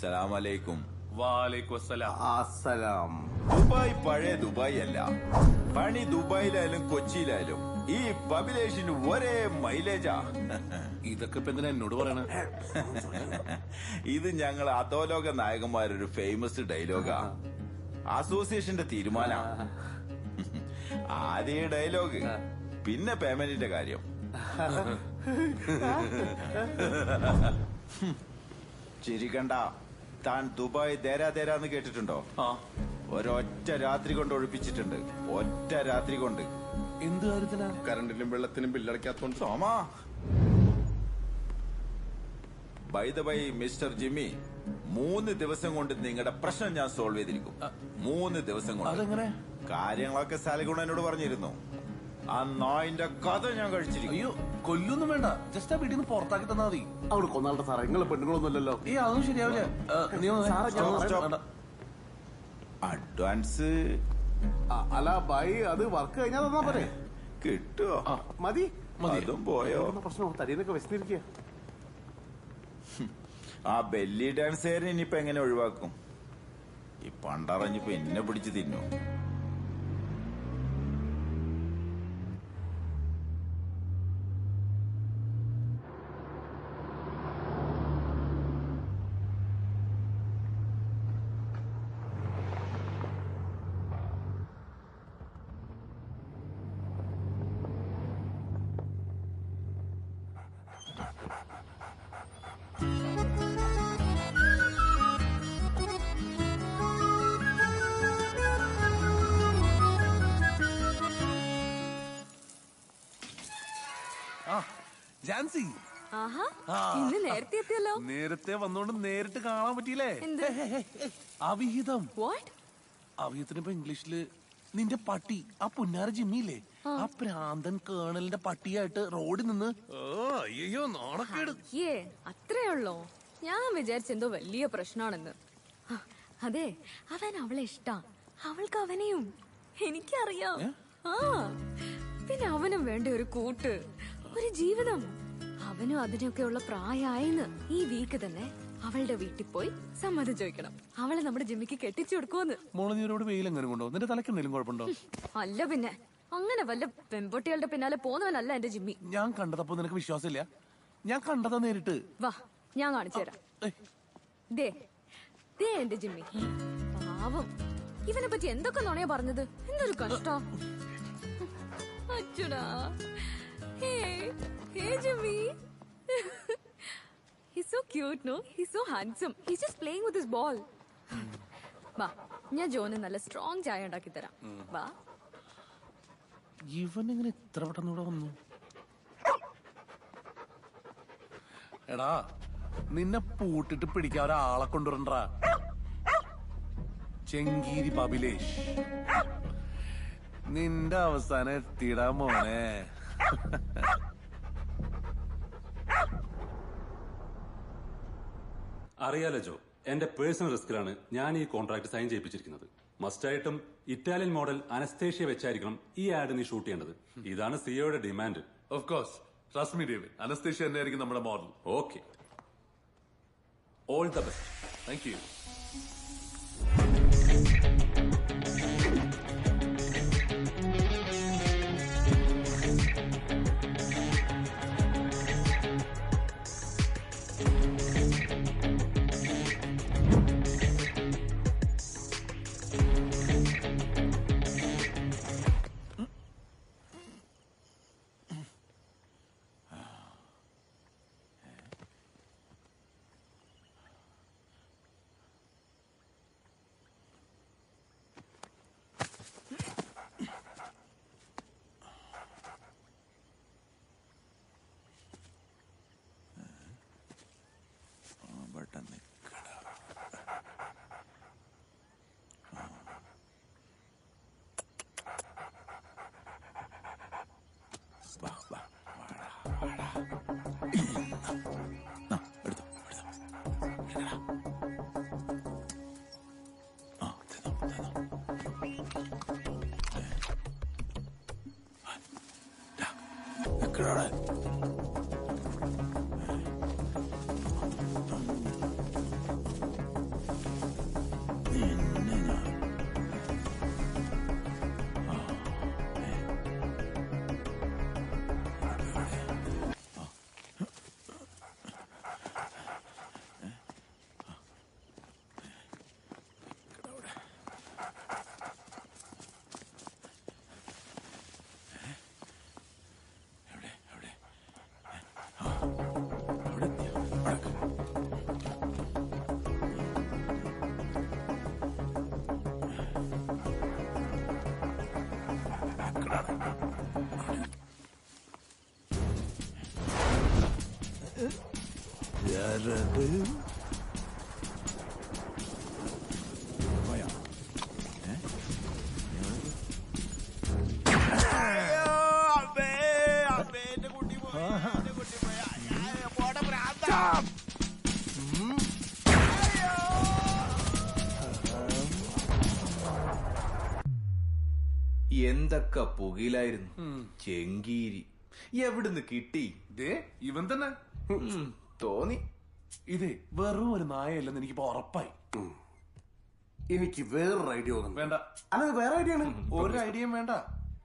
സലാമലൈക്കും. വാലൈക്കും അസ്സലാം. ദുബായ് പഴയ ദുബായ് അല്ല. പണി ദുബായിലായാലും കൊച്ചിയിലായാലും ഈ ബബിലേഷിന് ഒരേ മൈലേജാ. ഇതൊക്കെ ഇപ്പൊ എന്തിനാ എന്നോട് പറയണ? ഇത് ഞങ്ങൾ അധോലോക നായകന്മാരൊരു ഫേമസ് ഡയലോഗാ. അസോസിയേഷന്റെ തീരുമാനം. ആദ്യ ഡയലോഗ്, പിന്നെ പേയ്മെന്റിന്റെ കാര്യം. ചിരിക്കണ്ട. താൻ ദുബായ് ദേരാന്ന് കേട്ടിട്ടുണ്ടോ? ഒരൊറ്റ രാത്രി കൊണ്ട് ഒഴിപ്പിച്ചിട്ടുണ്ട്. ഒറ്റ രാത്രി കൊണ്ട്. എന്ത് കാര്യത്തിനാ? കറണ്ടിനും വെള്ളത്തിനും ബില്ലടയ്ക്കാത്തോണ്ട്. സോമാ, by the by mister Jimmy, 3 ദിവസം കൊണ്ട് നിങ്ങളുടെ പ്രശ്നം ഞാൻ സോൾവ് ചെയ്തിരിക്കും. 3 ദിവസം കൊണ്ട്. അതെങ്ങനെ? കാര്യങ്ങളൊക്കെ സൽഗുണ എന്നോട് പറഞ്ഞിരുന്നു. ആ നായിന്റെ കഥ ഞാൻ കഴിച്ചിരിക്കും. അയ്യോ, കൊല്ലൊന്നും വേണ്ട. ജസ്റ്റ് ആ വീട്ടിൽ നിന്ന് പുറത്താക്കി തന്നാ മതി. അവിടെ കൊന്നാളുടെ സാറേ, നിങ്ങളെ പെണ്ണുങ്ങളൊന്നുമല്ലല്ലോ. ഏ, അതൊന്നും ശരിയാവില്ല. നീ ഒന്ന് അഡ്വാൻസ് അല്ല ബൈ, അത് വർക്ക് കഴിഞ്ഞാൽ തന്നാ പോരെ? കിട്ടുവോ? മതി. അതും പോയോ? പ്രശ്നം തടിയൊക്കെ വിശന്നിരിക്കുക. ആ ബെല്ലി ഡാൻസുകാരൻ ഇനിയിപ്പോ എങ്ങനെ ഒഴിവാക്കും? ഈ പണ്ടറിഞ്ഞിപ്പോ എന്നെ പിടിച്ച് തിന്നു. ജാൻസി, ആഹാ, ഇന്ന് നേരത്തെ എത്തിയല്ലോ. നേരത്തെ വന്നോണ്ട് നേരിട്ട് കാണാൻ പറ്റിയില്ലേ? എന്ത്? അവിഹിതം. വാട്ട്? അവിഹിതത്തിന് ഇപ്പൊ ഇംഗ്ലീഷില് നിന്റെ പട്ടി, ആ പുന്നാര ജിമ്മിയില്ലേ, ആ പ്രാന്തൻ കേണലിന്റെ പട്ടിയായിട്ട് റോഡിൽ നിന്ന്. അയ്യോ, നാണക്കേട്. ഏ, അത്രേ ഉള്ളോ? ഞാൻ വിചാരിച്ചെന്തോ വലിയ പ്രശ്നമാണെന്ന്. അതെ, അവൻ അവളെ ഇഷ്ടാ, അവൾക്ക് അവനെയും. എനിക്കറിയാം. ആ, പിന്നെ അവനും വേണ്ട ഒരു കൂട്ട്, ഒരു ജീവിതം. അവനും അതിനൊക്കെയുള്ള പ്രായമായിന്ന്. ഈ വീക്ക് തന്നെ അവളുടെ വീട്ടിൽ പോയി സമ്മതം ചോദിക്കണം. അവളെ നമ്മുടെ ജിമ്മിക്ക് കെട്ടിച്ചു കൊടുക്കുമെന്ന്. മോളെ, നീ ഒരുപാട് വെയിൽ എങ്ങനെ കൊണ്ടോ? നിന്റെ തലയ്ക്ക് എന്തെങ്കിലും കുഴപ്പമുണ്ടോ? അല്ല പിന്നെ, അങ്ങനെ വല്ല പെൺപൊട്ടികളുടെ പിന്നാലെ പോന്നവനല്ല എന്റെ ജിമ്മി. ഞാൻ കണ്ടതപ്പോ നിനക്ക് വിശ്വാസമില്ല? ഞാൻ കണ്ടതാ നേരിട്ട്. വാ, ഞാൻ കാണിച്ചു തരാം. ദേ ദേ എന്റെ ജിമ്മി. പാവം, ഇവനെ പറ്റി എന്തൊക്കെ നുണയാ പറഞ്ഞത്. എന്തൊരു കഷ്ടം. അച്ഛനാ. Hey Jimmy. He's so cute, no? He's so handsome. He's just playing with his ball. വാ, ഞാൻ ജോന് നല്ല സ്ട്രോങ് ചായ ഉണ്ടാക്കി തരാം. വാ. ഇവൻ എങ്ങനെ ഇത്ര പെട്ടെന്ന് ഇവിടെ വന്നു? എടാ, നിന്നെ പൂട്ടിട്ട് പിടിക്കാൻ ഒരാളെ കൊണ്ടുവരണ്ടാ. ചെങ്കീരി പബിലേഷ്, നിന്റെ അവസാനം എത്തിയിടാ മോനെ. അറിയാലോ ജോ, എന്റെ പേഴ്സണൽ റിസ്കിലാണ് ഞാൻ ഈ കോൺട്രാക്ട് സൈൻ ചെയ്യിപ്പിച്ചിരിക്കുന്നത്. മസ്റ്റായിട്ടും ഇറ്റാലിയൻ മോഡൽ അനസ്തേഷ്യ വെച്ചായിരിക്കണം ഈ ആഡ് നീ ഷൂട്ട് ചെയ്യേണ്ടത്. ഇതാണ് സിയോയുടെ demand. Of course, trust me David, Anastasia തന്നെയായിരിക്കും നമ്മുടെ model. Okay, all the best. Thank you. Sarath എന്തൊക്കെ പുകയിലായിരുന്നു. ചെങ്കീരി എവിടുന്ന് കിട്ടി? ഇവൻ തന്നെ തോന്നി. ഇതേ വെറും ഒരു നായല്ലെന്ന് എനിക്കിപ്പോ ഉറപ്പായി. എനിക്ക് വേറൊരു ഐഡിയ വേണ്ട. അല്ല വേറെ ഐഡിയ ആണ്. ഒരു ഐഡിയയും വേണ്ട,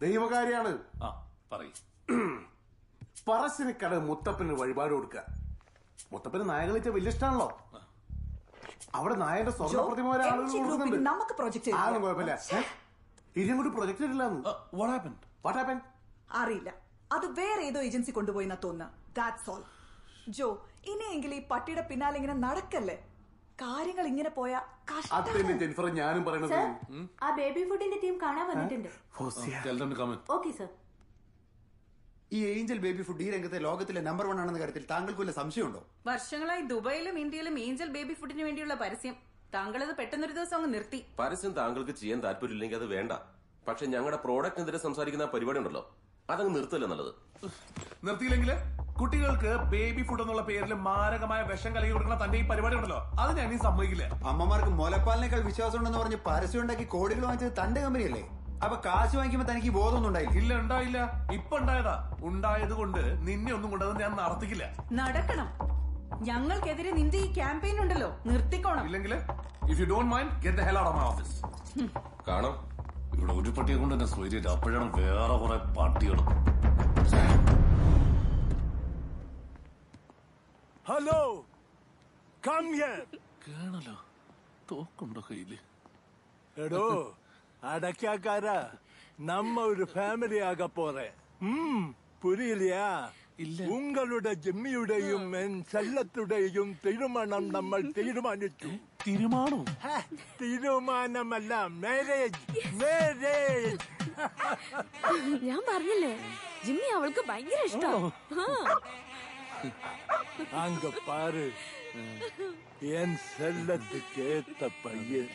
ദൈവകാര്യാണ്. പറയും. പറശ്ശിനിക്കട മുത്തപ്പന് വഴിപാട് കൊടുക്കുക. മുത്തപ്പന് നായ കളിച്ച വലിയ ഇഷ്ടമാണല്ലോ. അവിടെ നായന്റെ സ്വർണ്ണ പ്രതിമ വരെ ആളുകൾ കൊടുക്കുന്നുണ്ട്. നമുക്ക് പ്രൊജക്ട് ആരും കുഴപ്പമില്ല. ഇനിയും കൂടി പ്രൊജക്ട് ചെയ്തില്ലാന്ന്. അറിയില്ല, അത് വേറെ ഏതോ ഏജൻസി കൊണ്ടുപോയിന്നാ തോന്നുന്ന. That's all. ജോ, ഇനിയെങ്കിലും ഈ പട്ടിയുടെ പിന്നാലെ ഇങ്ങനെ നടക്കല്ലേ. കാര്യങ്ങൾ ഇങ്ങനെ പോയാ ജെനിഫർ ഞാനും പറയണത്. ആ ബേബി ഫുഡിന്റെ ടീം കാണാൻ വന്നിട്ടുണ്ട്. Okay sir. ഈ ഏഞ്ചൽ ബേബി ഫുഡ് ഈ രംഗത്തെ ലോകത്തിലെ നമ്പർ 1 ആണെന്ന കാര്യത്തിൽ താങ്കൾക്ക് വല്ല സംശയമുണ്ടോ? വർഷങ്ങളായി ദുബായിലും ഇന്ത്യയിലും ഏഞ്ചൽ ബേബി ഫുഡിന് വേണ്ടിയുള്ള പരസ്യം. താങ്കൾ അത് പെട്ടെന്നൊരു ദിവസം അങ്ങ് നിർത്തി. പരസ്യം താങ്കൾക്ക് ചെയ്യാൻ താല്പര്യമില്ലെങ്കിൽ അത് വേണ്ട. പക്ഷെ ഞങ്ങളുടെ പ്രോഡക്റ്റിനെതിരെ സംസാരിക്കുന്ന പരിപാടി ഉണ്ടല്ലോ, അതങ്ങ് നിർത്തല്ലേ നല്ലത്. നിർത്തിയില്ലെങ്കിൽ കുട്ടികൾക്ക് ബേബി ഫുഡ് എന്നുള്ള പേരിൽ മാരകമായ വിഷം കലകി കൊടുക്കുന്ന തന്റെ ഈ പരിപാടി ഉണ്ടല്ലോ, അത് ഞാൻ ഈ സമ്മതിക്കില്ല. അമ്മമാർക്ക് മുലപ്പാലിനേക്കാൾ വിശ്വാസം ഉണ്ടെന്ന് പറഞ്ഞ് പരസ്യം ഉണ്ടാക്കി കോടികൾ വാങ്ങിച്ചത് തന്റെ കമ്പനിയല്ലേ? അപ്പൊ കാശ് വാങ്ങിക്കുമ്പോ തനിക്ക് ബോധമൊന്നും ഉണ്ടായില്ല? ഇല്ല, ഉണ്ടായില്ല. ഇപ്പൊ ഉണ്ടായതാ. ഉണ്ടായത് കൊണ്ട് നിന്നെ ഒന്നും കൊണ്ടത് ഞാൻ നടത്തിക്കില്ല. നടക്കണം. ഞങ്ങൾക്കെതിരെ നിന്റെ ഈ ക്യാമ്പയിൻ ഉണ്ടല്ലോ, നിർത്തിക്കോണം. ഇല്ലെങ്കിൽ if you don't mind get the hell out of my office. കാണാം, ഇവിടെ ഒരു പട്ടിയെ കൊണ്ട് എന്നെ സ്വൈര്യം. അപ്പോഴാണ് വേറെ കുറെ പട്ടികൾ. Hello, come here. കേണല്ലോ, തോക്കുണ്ടോ കയ്യില്? എടോ അടക്കാക്കാരാ, നമ്മ ഒരു ഫാമിലി ആക പോറേ. പുരിയില്ലയാ? ഉങ്ങളുടെ ജിമ്മിയുടെയും എൻ സെല്ലത്തുടെയും തീരുമാനം നമ്മൾ തീരുമാനിച്ചു. തീരുമാനമല്ല, മാരേജ്. ഞാൻ പറഞ്ഞില്ലേ, ജിമ്മി അവൾക്ക് ഭയങ്കര ഇഷ്ടം. அங்க பாரு, என் செல்லத்துக்கு ஏத்த பையன்.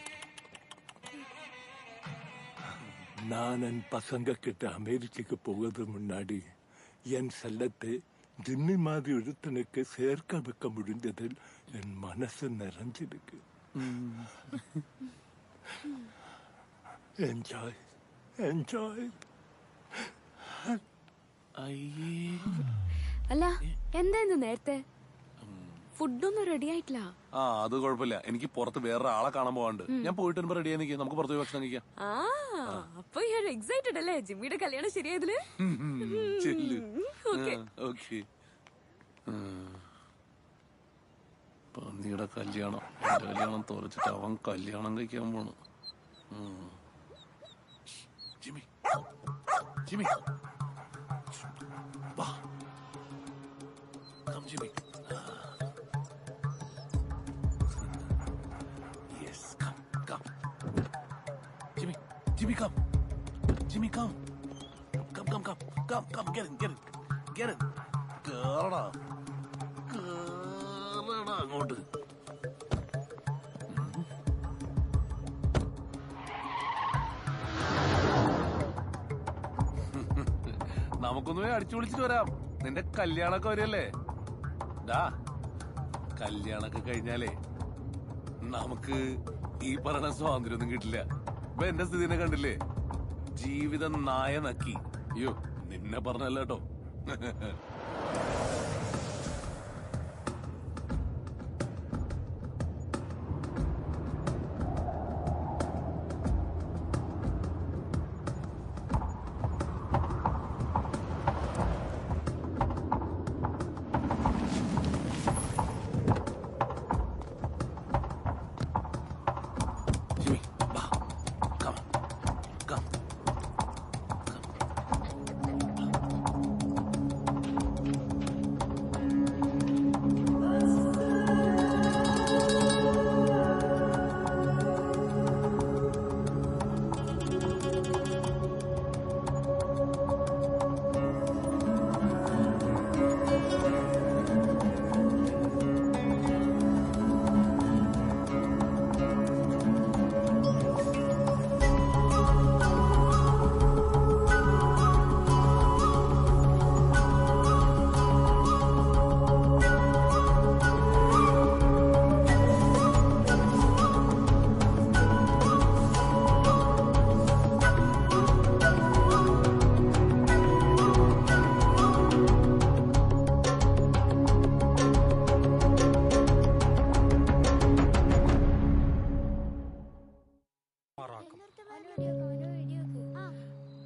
நான் என் பசங்க கிட்ட அமெரிக்காக்கு போகிறது முன்னாடி என் செல்லத்தை ஜிம்மி மாதிரி ஒருத்தனுக்கு சேர்க்க வைக்க முடிஞ்சதில் என் மனசு நிறைஞ்சிருக்கு. Enjoy enjoy. അല്ല, എന്തായിരുന്നു നേരത്തെ? ഫുഡൊന്നും റെഡി ആയിട്ടില്ല. അത് കുഴപ്പമില്ല. എനിക്ക് പുറത്ത് വേറെ ആളെ കാണാൻ പോകാണ്ട്. ഞാൻ പോയിട്ട് വരുമ്പോ റെഡി ആയി. നമുക്ക് പുറത്ത് പോയി ഭക്ഷണം കഴിക്കാം. അപ്പൊ എക്സൈറ്റഡ് അല്ലേ ജിമ്മിയുടെ കല്യാണം ശരിയായതില്? പന്നിയുടെ കല്യാണം, എന്റെ കല്യാണം തുറച്ചിട്ട് അവൻ കല്യാണം കഴിക്കാൻ പോണു. ജിമ്മി, ജിമ്മി, വാ. Come, Jimmy. Yes, come. Jimmy, come. Jimmy, come. Come. Get in. കേറടാ അങ്ങോട്ട്. നമുക്കൊന്ന് പോയി അടിച്ചു വിളിച്ചിട്ട് വരാം. നിന്റെ കല്യാണമൊക്കെ വരികയല്ലേ? കല്യാണൊക്കെ കഴിഞ്ഞാലേ നമുക്ക് ഈ പറഞ്ഞ സ്വാതന്ത്ര്യമൊന്നും കിട്ടില്ല. ഇപ്പൊ എന്റെ സ്ഥിതിനെ കണ്ടില്ലേ? ജീവിതം നായ നക്കി. അയ്യോ, നിന്നെ പറഞ്ഞല്ല കേട്ടോ.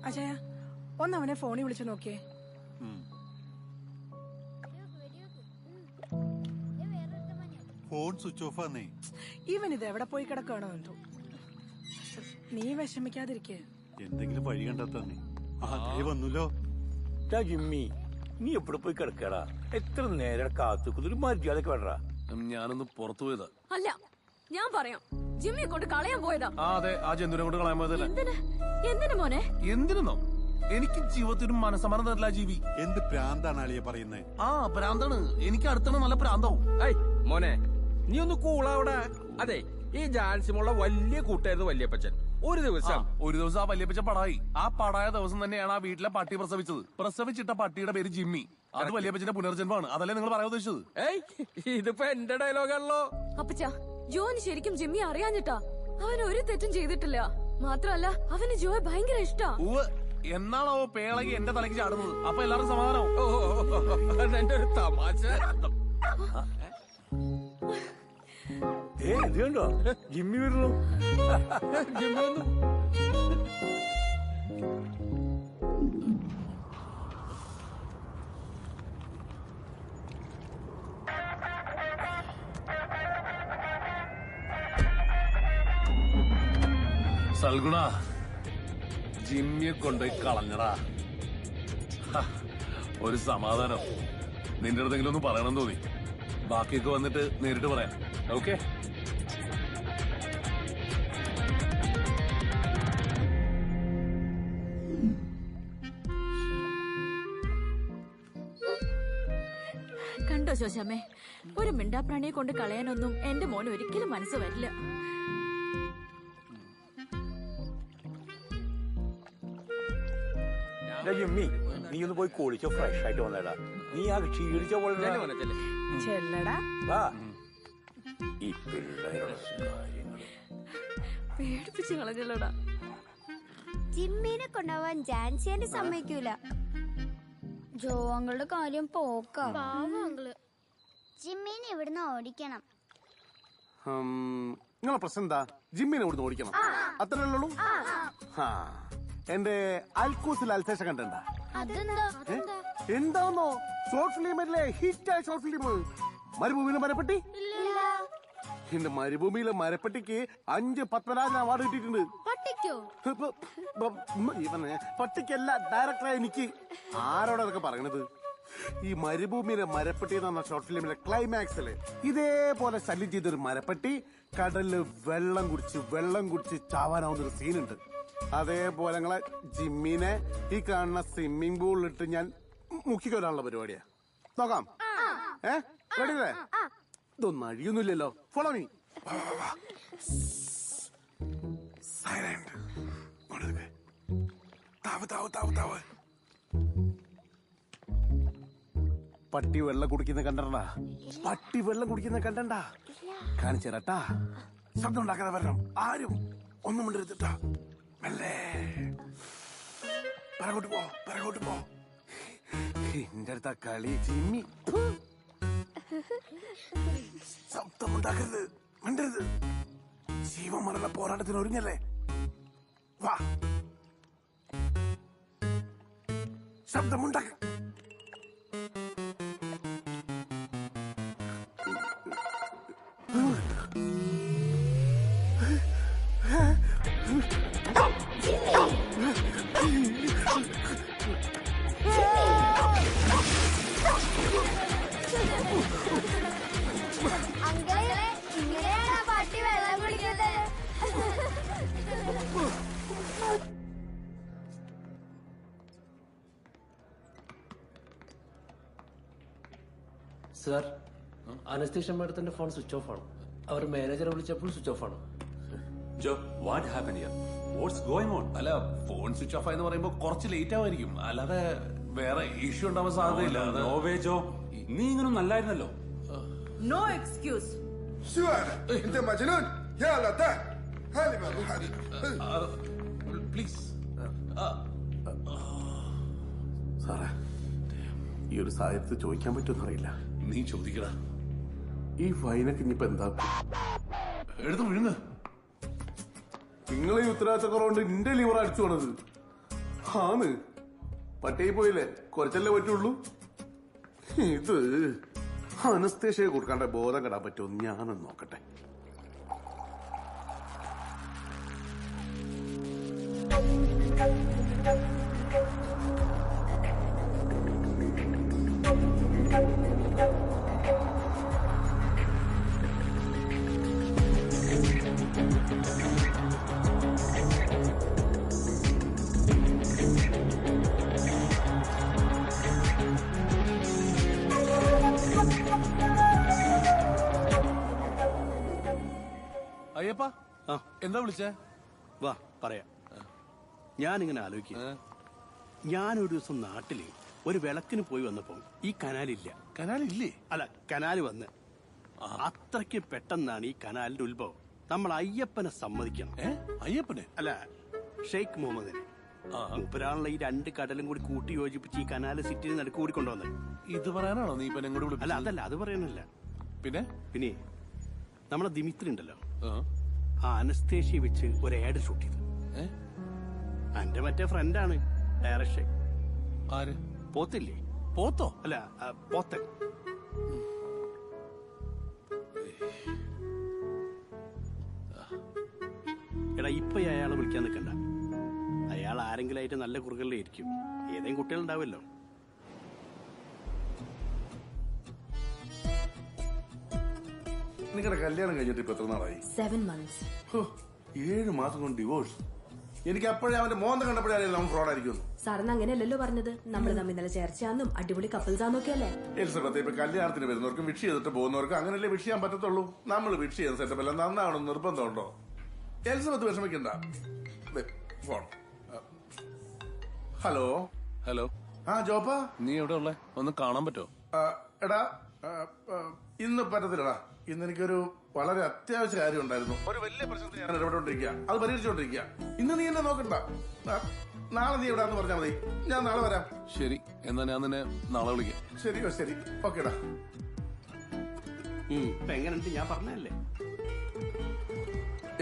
അജയ ഒന്ന് അവനെ ഫോണിൽ വിളിച്ചു നോക്കിയേ. ഫോൺ സ്വിച്ച് ഓഫ് ആന്നേ. ഇവൻ ഇത് എവിടെ പോയി കിടക്കുകയാണോ എന്തോ. നീ വിഷമിക്കാതിരിക്കേ, എന്തെങ്കിലും വഴി കണ്ടെത്താന്നേ. വന്നല്ലോ. ജിമ്മി, നീ എവിടെ പോയി കിടക്കടാ? എത്ര നേരം കാത്തുക്കുന്ന ഒരു മര്യാദക്ക് വേണ്ടാ. ഞാനൊന്ന് പുറത്തു പോയതാ. അല്ല, ഞാൻ പറയാം, ജിമ്മിയെ കൊണ്ട് കളയാൻ പോയതാ. അതെ, ആ ജന്തുവിനെ കൊണ്ട് കളയാൻ പോയതല്ലേ. എന്തിനു മോനെ? എന്തിനെന്നോ? എനിക്ക് ജീവിതത്തിനും മനസ്സമാനം തരില്ല ജീവി. എന്ത് പ്രാന്താണ് അളിയെ പറയുന്നത്? ആ പ്രാന്താണ്. എനിക്ക് അടുത്താണ് നല്ല പ്രാന്താവും. മോനെ നീ ഒന്ന് കൂളാവിടെ. അതെ, ഈ ജാൻസിമുള്ള വലിയ കൂട്ടായിരുന്നു വല്യപ്പച്ചൻ. ഒരു ദിവസം ആ വല്യപ്പച്ചൻ പടായി. ആ പടായ ദിവസം തന്നെയാണ് ആ വീട്ടിലെ പട്ടി പ്രസവിച്ചത്. പ്രസവിച്ചിട്ട പട്ടിയുടെ പേര് ജിമ്മി. അത് വല്യപ്പച്ചന്റെ പുനർജന്മമാണ്. അതല്ലേ നിങ്ങൾ പറയാൻ ഉദ്ദേശിച്ചത്? ഇതിപ്പോ എന്റെ ഡയലോഗാണല്ലോ. അപ്പച്ച, ജോന് ശരിക്കും ജിമ്മി അറിയാഞ്ഞിട്ടാ. അവൻ ഒരു തെറ്റും ചെയ്തിട്ടില്ല. മാത്രമല്ല അവന് ജോയെ ഭയങ്കര ഇഷ്ടാ. എന്നാണോ പേളകി എന്റെ തലയ്ക്ക് ചാടുന്നത്? അപ്പൊ എല്ലാവരും സമാധാനം. എന്റെ ഒരു തമാശ. ഇത് കണ്ടോ ജിമ്മി വരുന്നു. ജിമ്മി വന്നു. സൽഗുണ, ജിമ്മിയെ കൊണ്ടുപോയി കളഞ്ഞടാ. ഒരു സമാധാനം. നിന്റെ അടുത്തെങ്കിലും ഒന്ന് പറയണം തോന്നി. ബാക്കിയൊക്കെ വന്നിട്ട് നേരിട്ട് പറയാം. ഓക്കെ? കണ്ടോ ശോശാമ്മേ, ഒരു മിണ്ടാപ്രാണിയെ കൊണ്ട് കളയാനൊന്നും എന്റെ മോന് ഒരിക്കലും മനസ്സ് വരില്ല. ജിമ്മി, നീ ഒന്ന് പോയി കുളിച്ചോ, ഫ്രഷ് ആയിട്ട് വന്നേടാ. നീ ആ ക്ഷീണിച്ച പോലെ ചെല്ലടാ. ഈ പിള്ളേരുടെ കാര്യങ്ങൾ പേടിപ്പിച്ച് കളഞ്ഞല്ലോടാ. ജിമ്മിനെ കൊണ്ടുപോവാൻ ജാൻസിയാന്റെ സമ്മതിക്കൂല. ജോ അങ്ങളുടെ കാര്യം പോക്ക. ജിമ്മിനെ ഇവിടുന്ന് ഓടിക്കണം. നിങ്ങളെ പ്രശ്നം എന്താ? ജിമ്മിനെ ഇവിടുന്ന് ഓടിക്കണം, അത്രയല്ലേ ഉള്ളൂ. എന്റെ അൽക്കൂസിൽ അൽസേഷൻ കണ്ട എന്താന്നോ? ഷോർട്ട് ഫിലിമല്ലേ, ഹിറ്റായ ഷോർട്ട് ഫിലിം മരുഭൂമിയിലെ മരപ്പെട്ടി. എന്റെ മരുഭൂമിയിലെ മരപ്പെട്ടിക്ക് 5 പത്മരാജൻ അവാർഡ് കിട്ടിയിട്ടുണ്ട്. പട്ടിക്കല്ല, ഡയറക്ടറായ എനിക്ക്. ആരോടൊക്കെ പറയണത്? ഈ മരുഭൂമിയിലെ മരപ്പെട്ടി എന്ന് പറഞ്ഞ ഷോർട്ട് ഫിലിമിലെ ക്ലൈമാക്സില് ഇതേപോലെ ശല്യം ചെയ്തൊരു മരപ്പെട്ടി കടലില് വെള്ളം കുടിച്ച് ചാവാനാവുന്നൊരു സീനുണ്ട്. അതേപോലെ ഞങ്ങളെ ജിമ്മിനെ ഈ കാണുന്ന സ്വിമ്മിംഗ് പൂളിലിട്ട് ഞാൻ മുക്കിക്കൊല്ലാനുള്ള പരിപാടിയാ. നോക്കാം? റെഡിയല്ലേ? ഇതൊന്നും അഴിയൊന്നുമില്ലല്ലോ. Follow me. പട്ടി വെള്ളം കുടിക്കുന്ന കണ്ടണ്ടാ? പട്ടി വെള്ളം കുടിക്കുന്ന കണ്ടണ്ടാ? കാണിച്ചു തരട്ടാ. ശബ്ദം ഉണ്ടാക്കാതെ വരണം. ആരും ഒന്നും മിണ്ടരുത്തിട്ടാ. പിറകോട്ട് പോ. എന്റെ അടുത്ത കളി ജിമ്മി. ശബ്ദമുണ്ടാക്കരുത്, മിണ്ടരുത്. ജീവമരണ പോരാട്ടത്തിന് ഒരുങ്ങല്ലേ? വാ, ശബ്ദമുണ്ടാക്ക. ഇങ്ങനെയാണ് പട്ടി വെള്ളം കുടിക്കുന്നത്. സാർ, അനസ്തേഷ്യ മാഡത്തിന്റെ ഫോൺ സ്വിച്ച് ഓഫ് ആണ്. അവർ മാനേജറെ വിളിച്ചപ്പോൾ സ്വിച്ച് ഓഫ് ആണ്. What happened here? What's going on? അല്ല, ഫോൺ സ്വിച്ച് ഓഫ് ആയെന്ന് പറയുമ്പോ കുറച്ച് ലേറ്റ് ആവായിരിക്കും. അല്ലാതെ വേറെ ഇഷ്യൂ ഉണ്ടാവാൻ സാധ്യതയില്ല. നോവേ ജോ, നീ ഇങ്ങനെ നല്ലായിരുന്നല്ലോ. No excuse. പ്ലീസ് സാറേ, ഈ ഒരു സാഹചര്യത്തിൽ ചോദിക്കാൻ പറ്റുമെന്ന് അറിയില്ല. നീ ചോദിക്കടാ. ഈ ഫൈനൊക്കെ ഇനിയിപ്പോ എന്താ? എടുത്ത് വിഴുങ്ങ്. നിങ്ങൾ ഈ ഉത്തരവാദിത്തക്കുറവുകൊണ്ട് നിന്റെ ലിവർ അടിച്ചു പോണത്. ആന്ന് പട്ടിയെ പോയില്ലേ, കുറച്ചല്ലേ പറ്റുള്ളൂ. ഇത് അനസ്തേഷ്യ കൊടുക്കാണ്ട ബോധം കെടാൻ പറ്റുമോ ഞാനൊന്ന് നോക്കട്ടെ. അയ്യപ്പാ, എന്താ വിളിച്ചേ? വാ പറയാം. ഞാനിങ്ങനെ ആലോചിക്കുക, ഞാനൊരു ദിവസം നാട്ടില് ഒരു വിളക്കിന് പോയി വന്നപ്പോ ഈ കനാലില്ല. കനാലില്ലേ? അല്ല, കനാല് വന്ന് അത്രയ്ക്ക് പെട്ടെന്നാണ് ഈ കനാലിന്റെ ഉത്ഭവം. നമ്മൾ അയ്യപ്പനെ സമ്മതിക്കണം. അയ്യപ്പനെ അല്ല, ഷെയ്ഖ് മുഹമ്മദിനെ. മൂപ്പരാണല്ലോ ഈ രണ്ട് കടലും കൂടി കൂട്ടി യോജിപ്പിച്ച് ഈ കനാല് സിറ്റിയിൽ നടുക്ക് കൂടി കൊണ്ടുവന്നത്. ഇത് പറയാനാണോ നീ ഇപ്പൊ എങ്ങോട്ട്? അല്ല, അതല്ല, അത് പറയാനല്ല. പിന്നെ നമ്മളെ ദിമിത്രി ഉണ്ടല്ലോ, ആ അനസ്തേഷ്യ വെച്ച് ഒരു ആഡ് ഷൂട്ട് ചെയ്തു. എന്റെ മറ്റേ ഫ്രണ്ടാണ് ഡയറക്ഷൻ. ആര്? പോത്തില്ലേ? പോത്തോ? അല്ല, പോത്തൻ. എടാ, ഇപ്പൊ അയാളെ വിളിക്കാൻ നിൽക്കണ്ട. അയാൾ ആരെങ്കിലും ആയിട്ട് നല്ല കുറുകളിലായിരിക്കും. ഏതെങ്കിലും കുട്ടികളുണ്ടാവുമല്ലോ. നിങ്ങളുടെ കല്യാണം കഴിഞ്ഞിട്ട് ഇപ്പൊ എത്ര നാളായി? 7 months. 7 മാസം കൊണ്ട് ഡിവോഴ്സ്. എനിക്ക് അപ്പോഴേ അവന്റെ മോന്ത കണ്ടപ്പോഴേ അവൻ ഫ്രോഡായിരിക്കും. സാറിന് അങ്ങനെയല്ലല്ലോ പറഞ്ഞത്. നമ്മൾ തമ്മിൽ നല്ല ചേർച്ചയാന്നും അടിപൊളി കപ്പിൾസാന്നൊക്കെയല്ലേ. എലിസബത്ത്, ഇപ്പൊ കല്യാണത്തിന് വരുന്നവർക്കും വിഷ് ചെയ്തിട്ട് പോകുന്നവർക്കും അങ്ങനെയല്ലേ വിഷ് ചെയ്യാൻ പറ്റത്തുള്ളൂ. നമ്മൾ വിഷ് ചെയ്യുന്ന സെറ്റപ്പ് എല്ലാം നന്നാവണം നിർബന്ധമുണ്ടോ? എലിസബത്ത് വിഷമിക്കണ്ട. ഫോൺ. ഹലോ. ഹലോ. ജോപ്പാ, നീ എവിടെ ഉള്ളേ? ഒന്ന് കാണാൻ പറ്റോ? എടാ, ഇന്ന് പറ്റത്തില്ലടാ. ഇന്ന് എനിക്കൊരു വളരെ അത്യാവശ്യ കാര്യം ഉണ്ടായിരുന്നു. ഒരു വലിയ പ്രശ്നത്തിൽ ഞാൻ ഇടപെട്ടുകൊണ്ടിരിക്കുക. അത് പരിഹരിച്ചുകൊണ്ടിരിക്കുക. ഇന്ന് നീ എന്നെ നോക്കണ്ട. നാളെ നീ എവിടാന്ന് പറഞ്ഞാൽ മതി. ഞാൻ നാളെ വരാം. ശരി, എന്നാ ഞാൻ നിന്നെ നാളെ വിളിക്കാം. ശരി ശരി, ഓക്കേടാ. എങ്ങനെയുണ്ട്? ഞാൻ പറഞ്ഞല്ലേ,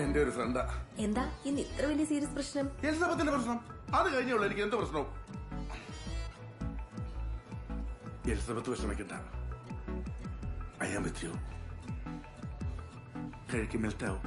എന്റെ ഒരു ഫ്രണ്ടാ. എന്താ ഇന്ന് ഇത്ര വലിയ സീരിയസ് പ്രശ്നം? എലിസബത്തിന്റെ പ്രശ്നം. അത് കഴിഞ്ഞുള്ളൂ എനിക്ക് എന്ത് പ്രശ്നവും. എലിസബത്ത് വിഷമിക്കണ്ട. അയ്യാൻ പറ്റിയോ? കഴിക്ക് മെൽറ്റാവും.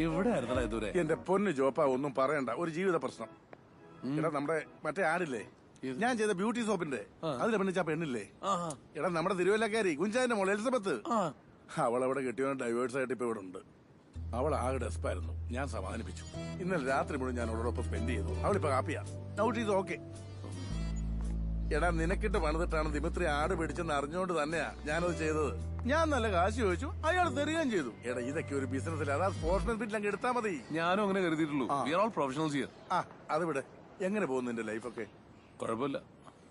എവിടെയായിരുന്നടാ ഇതുവരെ? എന്റെ പൊന്ന് ജോപ്പ, ഒന്നും പറയണ്ട. ഒരു ജീവിത പ്രശ്നം. എടാ, നമ്മുടെ മറ്റേ ആടില്ലേ, ഞാൻ ചെയ്ത ബ്യൂട്ടി സോപ്പിന്റെ അതിലെ പെണ്ണിച്ച പെണ്ണില്ലേ, എടാ നമ്മുടെ തിരുവല്ലക്കാരി കുഞ്ചാന്റെ മോൾ എലിസബത്ത്, അവളവിടെ കെട്ടിയോണ്ട് ഡൈവേഴ്സ് ആയിട്ട് ഇപ്പൊ ഇവിടെ ഉണ്ട്. അവൾ ആകെ ഡെസ്പായിരുന്നു. ഞാൻ സമാധാനിപ്പിച്ചു. ഇന്നലെ രാത്രി മുഴുവൻ ഞാൻ അവളോടൊപ്പം സ്പെൻഡ് ചെയ്തു. അവളിപ്പോ ഹാപ്പിയാ. ഔട്ട് ചെയ്ത് ഓക്കെ. എടാ, നിനക്കിട്ട് പണിതിട്ടാണ് ദിമിത്രി ആട് പിടിച്ചെന്ന് അറിഞ്ഞുകൊണ്ട് തന്നെയാ ഞാനത് ചെയ്തത്. ഞാൻ നല്ല കാശ് ചോദിച്ചു, അയാൾ തരികയും ചെയ്തു. എടാ, ഇതൊക്കെ ഒരു ബിസിനസ്സിൽ അതാ സ്പോർട്സ്മാൻ ഫിറ്റ് അങ്ങ് എടുത്താൽ മതി. ഞാനും അങ്ങനെ കരുതിയിട്ടുള്ളൂ. We are all professionals here. അത് വിടെ. എങ്ങനെ പോകുന്നു നിന്റെ ലൈഫൊക്കെ? കുഴപ്പമില്ല.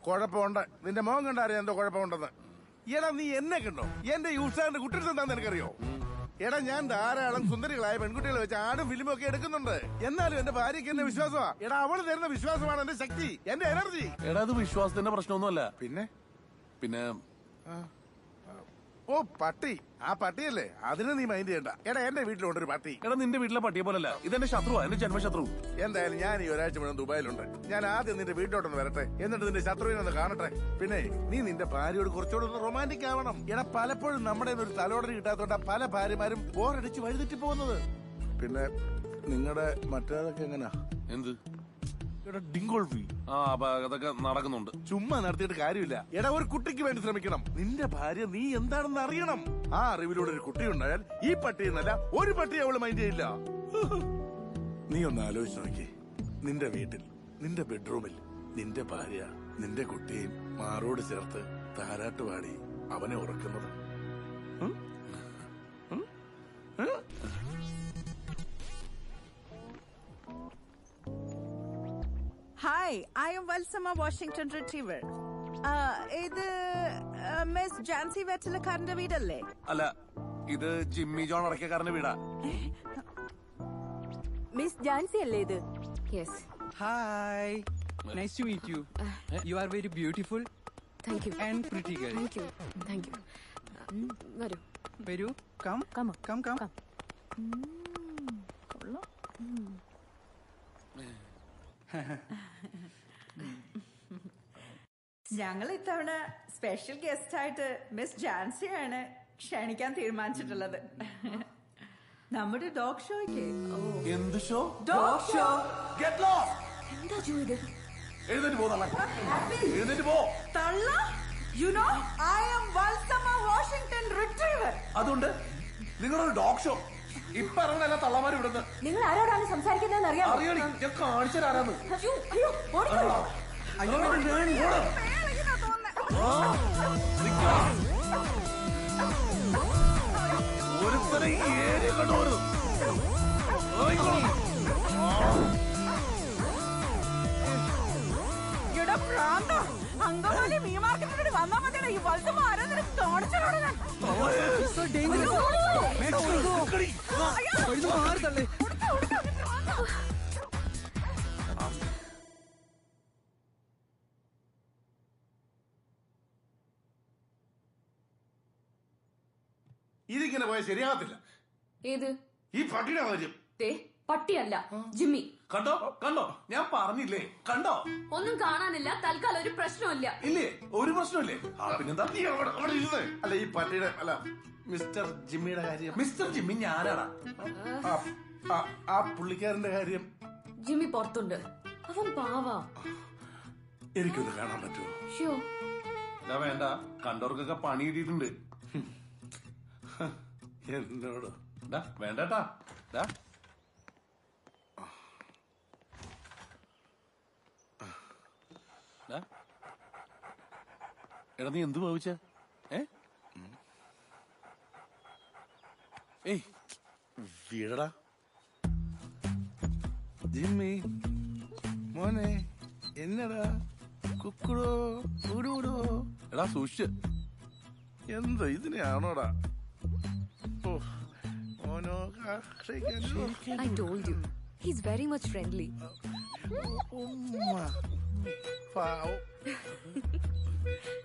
കുഴപ്പമുണ്ട്. നിന്റെ മോൻ കണ്ടറിയാം എന്തോ കുഴപ്പമുണ്ടെന്ന്. എടാ, നീ എന്നെ കണ്ടോ? എന്റെ യൂസാറിന്റെ കുട്ടികൾ എന്താന്ന് എനിക്കറിയോ? എടാ, ഞാൻ ധാരാളം സുന്ദരികളായ പെൺകുട്ടികളെ വെച്ച് ആടും ഫിലിമും ഒക്കെ എടുക്കുന്നുണ്ട്. എന്നാലും എന്റെ ഭാര്യയ്ക്ക് എന്നെ വിശ്വാസമാ. എടാ, അവള് തരുന്ന വിശ്വാസമാണ് എന്റെ ശക്തി, എന്റെ എനർജി. എടാ, അത് വിശ്വാസത്തിന്റെ പ്രശ്നമൊന്നുമല്ല. പിന്നെ ഓ, പട്ടി. ആ പട്ടിയല്ലേ, അതിന് നീ മൈൻഡ് ചെയ്യണ്ട. എടാ, എന്റെ വീട്ടിലുണ്ടൊരു പട്ടി. എടാ, നിന്റെ വീട്ടിലെ പട്ടിയെ പോലല്ല, ഇതെന്റെ ശത്രുവാ, എന്റെ ജന്മശത്രു. എന്തായാലും ഞാൻ ഈ ഒരാഴ്ച മുഴുവൻ ദുബായിലുണ്ട്. ഞാൻ ആദ്യം നിന്റെ വീട്ടിലോട്ടൊന്ന് വരട്ടെ, എന്നിട്ട് നിന്റെ ശത്രുവിനെ ഒന്ന് കാണട്ടെ. പിന്നെ നീ നിന്റെ ഭാര്യയോട് കുറച്ചുകൂടെ ഒന്ന് റൊമാൻറ്റിക് ആവണം. എടാ, പലപ്പോഴും നമ്മുടെ ഒരു തലോടന് കിട്ടാത്തോണ്ടാ പല ഭാര്യമാരും ബോറടിച്ച് വഴിതെറ്റി പോകുന്നത്. പിന്നെ നിങ്ങളുടെ മറ്റേതൊക്കെ എങ്ങനെയാ? എന്ത്? ഡിങ്കോൾഫി. അതൊക്കെ നടക്കുന്നുണ്ട്. ചുമ്മാ നടത്തിയിട്ട് കാര്യമില്ല. എടാ, ഒരു കുട്ടിക്ക് വേണ്ടി ശ്രമിക്കണം. നിന്റെ ഭാര്യ നീ എന്താണെന്ന് അറിയണം. ആ അറിവിലൂടെ ഒരു കുട്ടി ഉണ്ടായാൽ ഈ പട്ടി എന്നല്ല ഒരു പട്ടി അവള് മൈൻഡ് ചെയ്യില്ല. നീ ഒന്ന് ആലോചിച്ച് നോക്കി. നിന്റെ വീട്ടിൽ, നിന്റെ ബെഡ്റൂമിൽ നിന്റെ ഭാര്യ നിന്റെ കുട്ടിയെയും മാറോട് ചേർത്ത് താരാട്ട് പാടി അവനെ ഉറക്കുന്നത്. Hi, I am Valsamma, Washington retriever. ഇത് മിസ് ജാൻസി വെറ്റിലക്കാരന്റെ വീടല്ലേ? അല്ല, ഇത് ജിമ്മി ജോൺ അടക്കക്കാരന്റെ വീടാ. മിസ് ജാൻസി അല്ലേ ഇത്? Yes. Hi, nice to meet you. You are very beautiful. Thank you. And pretty girl. Thank you. Thank you. വരൂ. വരൂ. Come come come come. കൊള്ളാം. ഞങ്ങൾ ഇത്തവണ സ്പെഷ്യൽ ഗസ്റ്റ് ആയിട്ട് മിസ് ജാൻസിയാണ് ക്ഷണിക്കാൻ തീരുമാനിച്ചിട്ടുള്ളത്. നമ്മുടെ ഡോഗ് ഷോയ്ക്ക്. എന്ത് ഷോ? Dog show. എന്താ ജോ ഇത്? എഴുന്നേറ്റ് പോ തള്ള. എഴുന്നേറ്റ് പോ. തള്ള? You know, I am Valsama Washington Retriever. അതുകൊണ്ട് നിങ്ങളൊരു ഡോഗ് ഷോ ഇപ്പൊ ഇറങ്ങുന്ന തള്ളമാരും ഇവിടുന്ന്. നിങ്ങൾ ആരോടാണ് സംസാരിക്കുന്നതെന്ന് അറിയാമോ? അറിയണി, ഞാൻ കാണിച്ചതാരാന്ന്. ഒരുത്തരെ ഏരിയ കണ്ടോരു അങ്കമാലി മീൻ മാർക്കറ്റിനോട് വന്നാ മതിയാണ്. ഈ വത്സമ ആരാധന കാണിച്ചോളൂ. ഇതിങ്ങനെ പോയാൽ ശരിയാകത്തില്ല. ഏത്? ഈ പട്ടിയുടെ കാര്യം. പട്ടിയല്ല, ജിമ്മി. കണ്ടോ കണ്ടോ, ഞാൻ പറഞ്ഞില്ലേ, കണ്ടോ? ഒന്നും കാണാനില്ല. തൽക്കാലം ഒരു പ്രശ്നമില്ല. ഇല്ലേ? ഒരു പ്രശ്നമില്ലേ? പിന്നെന്താ? അല്ല ഈ പട്ടിയുടെ അല്ല മിസ്റ്റർ ജിമ്മിയുടെ കാര്യം. മിസ്റ്റർ ജിമ്മി ഞാനാടാ. ആ പുള്ളിക്കാരന്റെ കാര്യം. ജിമ്മി പുറത്തുണ്ട്. അവൻ പാവാ. എനിക്കൊന്ന് കാണാൻ പറ്റുമോ? ഷ്യോ. വേണ്ട, കണ്ടവർക്കൊക്കെ പണി കിട്ടിയിട്ടുണ്ട്. എന്നോട് വേണ്ടട്ടാ. എടാ നീ എന്ത് ഭാവിച്ച? ഏയ് വീടടാ. ജിമ്മി മോനെ എന്നടാ കുക്കുടോ കൂടുകൂടോ. എടാ സൂക്ഷിച്ച്. എന്താ ഇതിനെയാണോടാ? മോനോ I told you. He's very much friendly.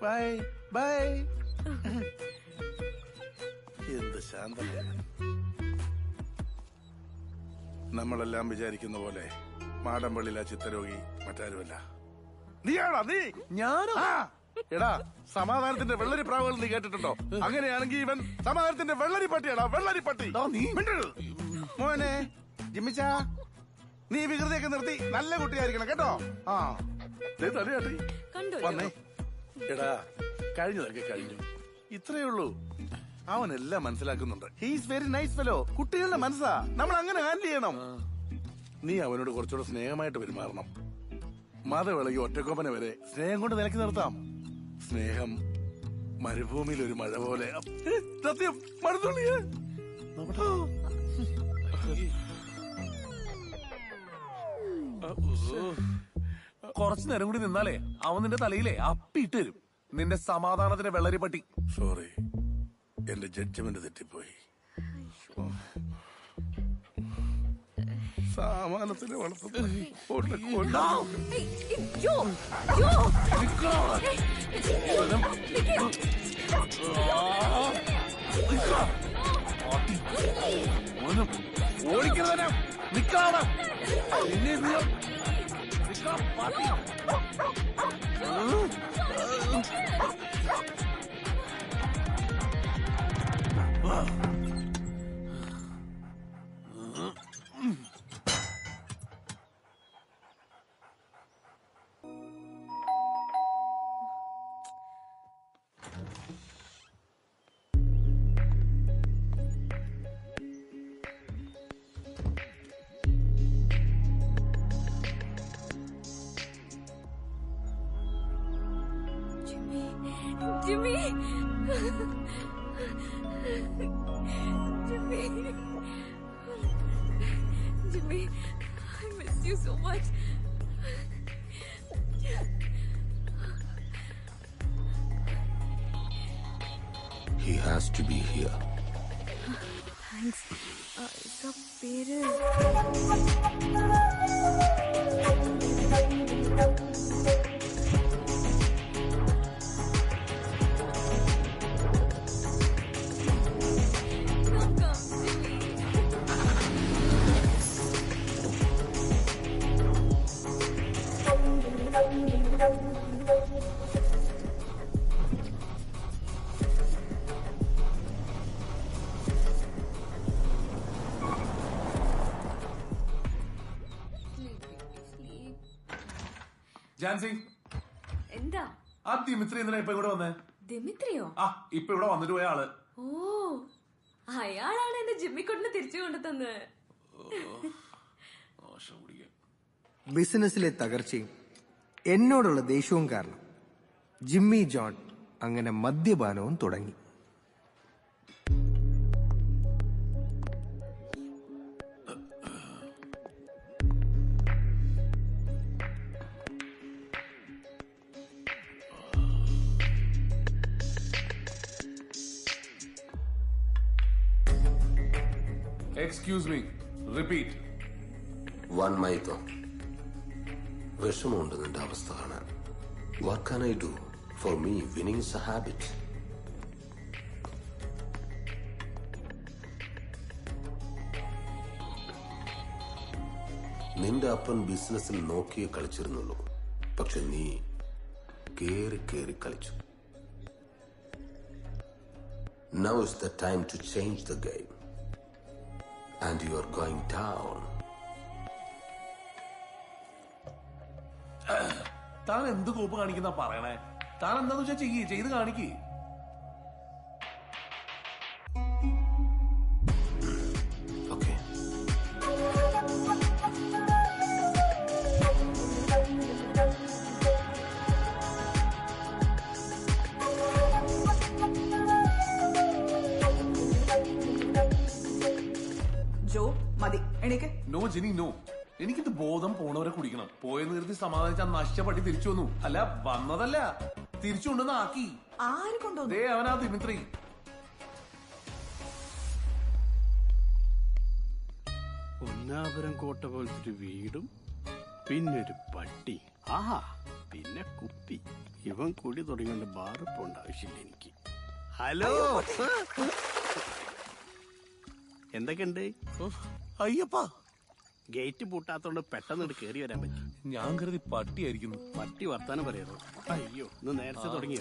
Bye bye. എന്ത് ശാന്തത. നമ്മളെല്ലാം വിചാരിക്കുന്ന പോലെ മാടമ്പള്ളിയിലെ ചിത്തരോഗി മറ്റാരുമല്ല. നീയാണോ? നീ? ഞാനോ? എടാ, സമാധാനത്തിന്റെ വെള്ളരി പ്രാവുകൾ നീ കേട്ടിട്ടുണ്ടോ? അങ്ങനെയാണെങ്കിൽ ഇവൻ സമാധാനത്തിന്റെ വെള്ളരി പട്ടിയാടാ. വെള്ളരി പട്ടി. മോനെ ജിമ്മിച്ചാ, നീ വികൃതിയൊക്കെ നിർത്തി നല്ല കുട്ടിയായിരിക്കണം കേട്ടോ. വന്നേ. എടാ, കഴിഞ്ഞതൊക്കെ കഴിഞ്ഞു. ഇത്രയേ ഉള്ളൂ. അവനെല്ലാം മനസ്സിലാക്കുന്നുണ്ട്. He's very nice fellow. കുട്ടികളുടെ മനസ്സാ നമ്മൾ അങ്ങനെ ഹാൻഡിൽ ചെയ്യണം. നീ അവനോട് കുറച്ചുകൂടെ സ്നേഹമായിട്ട് പെരുമാറണം. മതവിളകി ഒറ്റക്കൊപ്പന വരെ സ്നേഹം കൊണ്ട് നിലക്കി നിർത്താം. സ്നേഹം മരുഭൂമിയിൽ ഒരു മഴ പോലെ. സത്യം മഴത്തുള്ളിയേ. കുറച്ചു നേരം കൂടി നിന്നാലേ അവൻ നിന്റെ തലയിലെ അപ്പിയിട്ട് തരും. നിന്റെ സമാധാനത്തിന്റെ വെള്ളരി പട്ടി. സോറി, എന്റെ ജഡ്ജ്മെന്റ് തെറ്റിപ്പോയി. സാമാനത്തിന് വളർത്തുന്നു. ഓടിക്കുന്നവനെ നിക്കാണ്. Jimmy! Jimmy! Jimmy, I miss you so much. He has to be here. Thanks. പേര് ജാൻസി, എന്താ ആ ദിമിത്രി എന്തിനാ ഇപ്പൊ ഇവിടെ വന്നേ? ദിമിത്രിയോ? ആ ഇപ്പൊ ഇവിടെ വന്നിട്ട് പോയ ആള്. ഓ, അയാളാണ് എന്റെ ജിമ്മിക്കൊണ്ടിന് തിരിച്ചു കൊണ്ടു തന്നത്. ബിസിനസ്സിലെ തകർച്ചയും എന്നോടുള്ള ദേഷ്യവും കാരണം ജിമ്മി ജോൺ അങ്ങനെ മദ്യപാനവും തുടങ്ങി. Excuse me, repeat. വൺ മൈത്തോ വിഷമമുണ്ട് നിന്റെ അവസ്ഥ കാണാൻ. What can I do? For me winning is a habit. നിന്റെ അപ്പൻ ബിസിനസ്സിൽ നോക്കിയേ കളിച്ചിരുന്നുള്ളൂ. പക്ഷെ നീ കേറി കേറി കളിച്ചു. Now is the time to change the game. And you are going down. താൻ എന്ത് കോപ്പ് കാണിക്കുന്ന പറയണേ? താൻ എന്താന്ന് വെച്ചാ ചെയ്ത് കാണിക്ക്. No Jini, no. എനിക്കിത് ബോധം പോണവരെ കുടിക്കണം. പോയെന്ന് കരുതി സമാധാനിച്ചാൽ നഷ്ടപ്പെട്ടി തിരിച്ചു വന്നു. അല്ല, വന്നതല്ല, തിരിച്ചു കൊണ്ടുവന്ന് ആക്കി. ആര് കൊണ്ടുവന്നു? ദേ അവനാ ദിമിത്രി. ഒന്നാപുരം കോട്ട പോലത്തെ ഒരു വീടും പിന്നൊരു പട്ടി. ആഹാ, പിന്നെ കുപ്പി. ഇവൻ കൂടി തുടങ്ങേണ്ട ബാറ് പോണ്ട ആവശ്യമില്ല എനിക്ക്. ഹലോ, എന്തൊക്കെയുണ്ട്? അയ്യപ്പാ, ഗേറ്റ് പൂട്ടാത്തോണ്ട് പെട്ടെന്ന് കയറി വരാൻ പറ്റി. ഞാൻ കരുതി പട്ടിയായിരിക്കുന്നു. പട്ടി വർത്താനം പറയാറോ? അയ്യോ, ഇന്ന് നേരത്തെ തുടങ്ങി.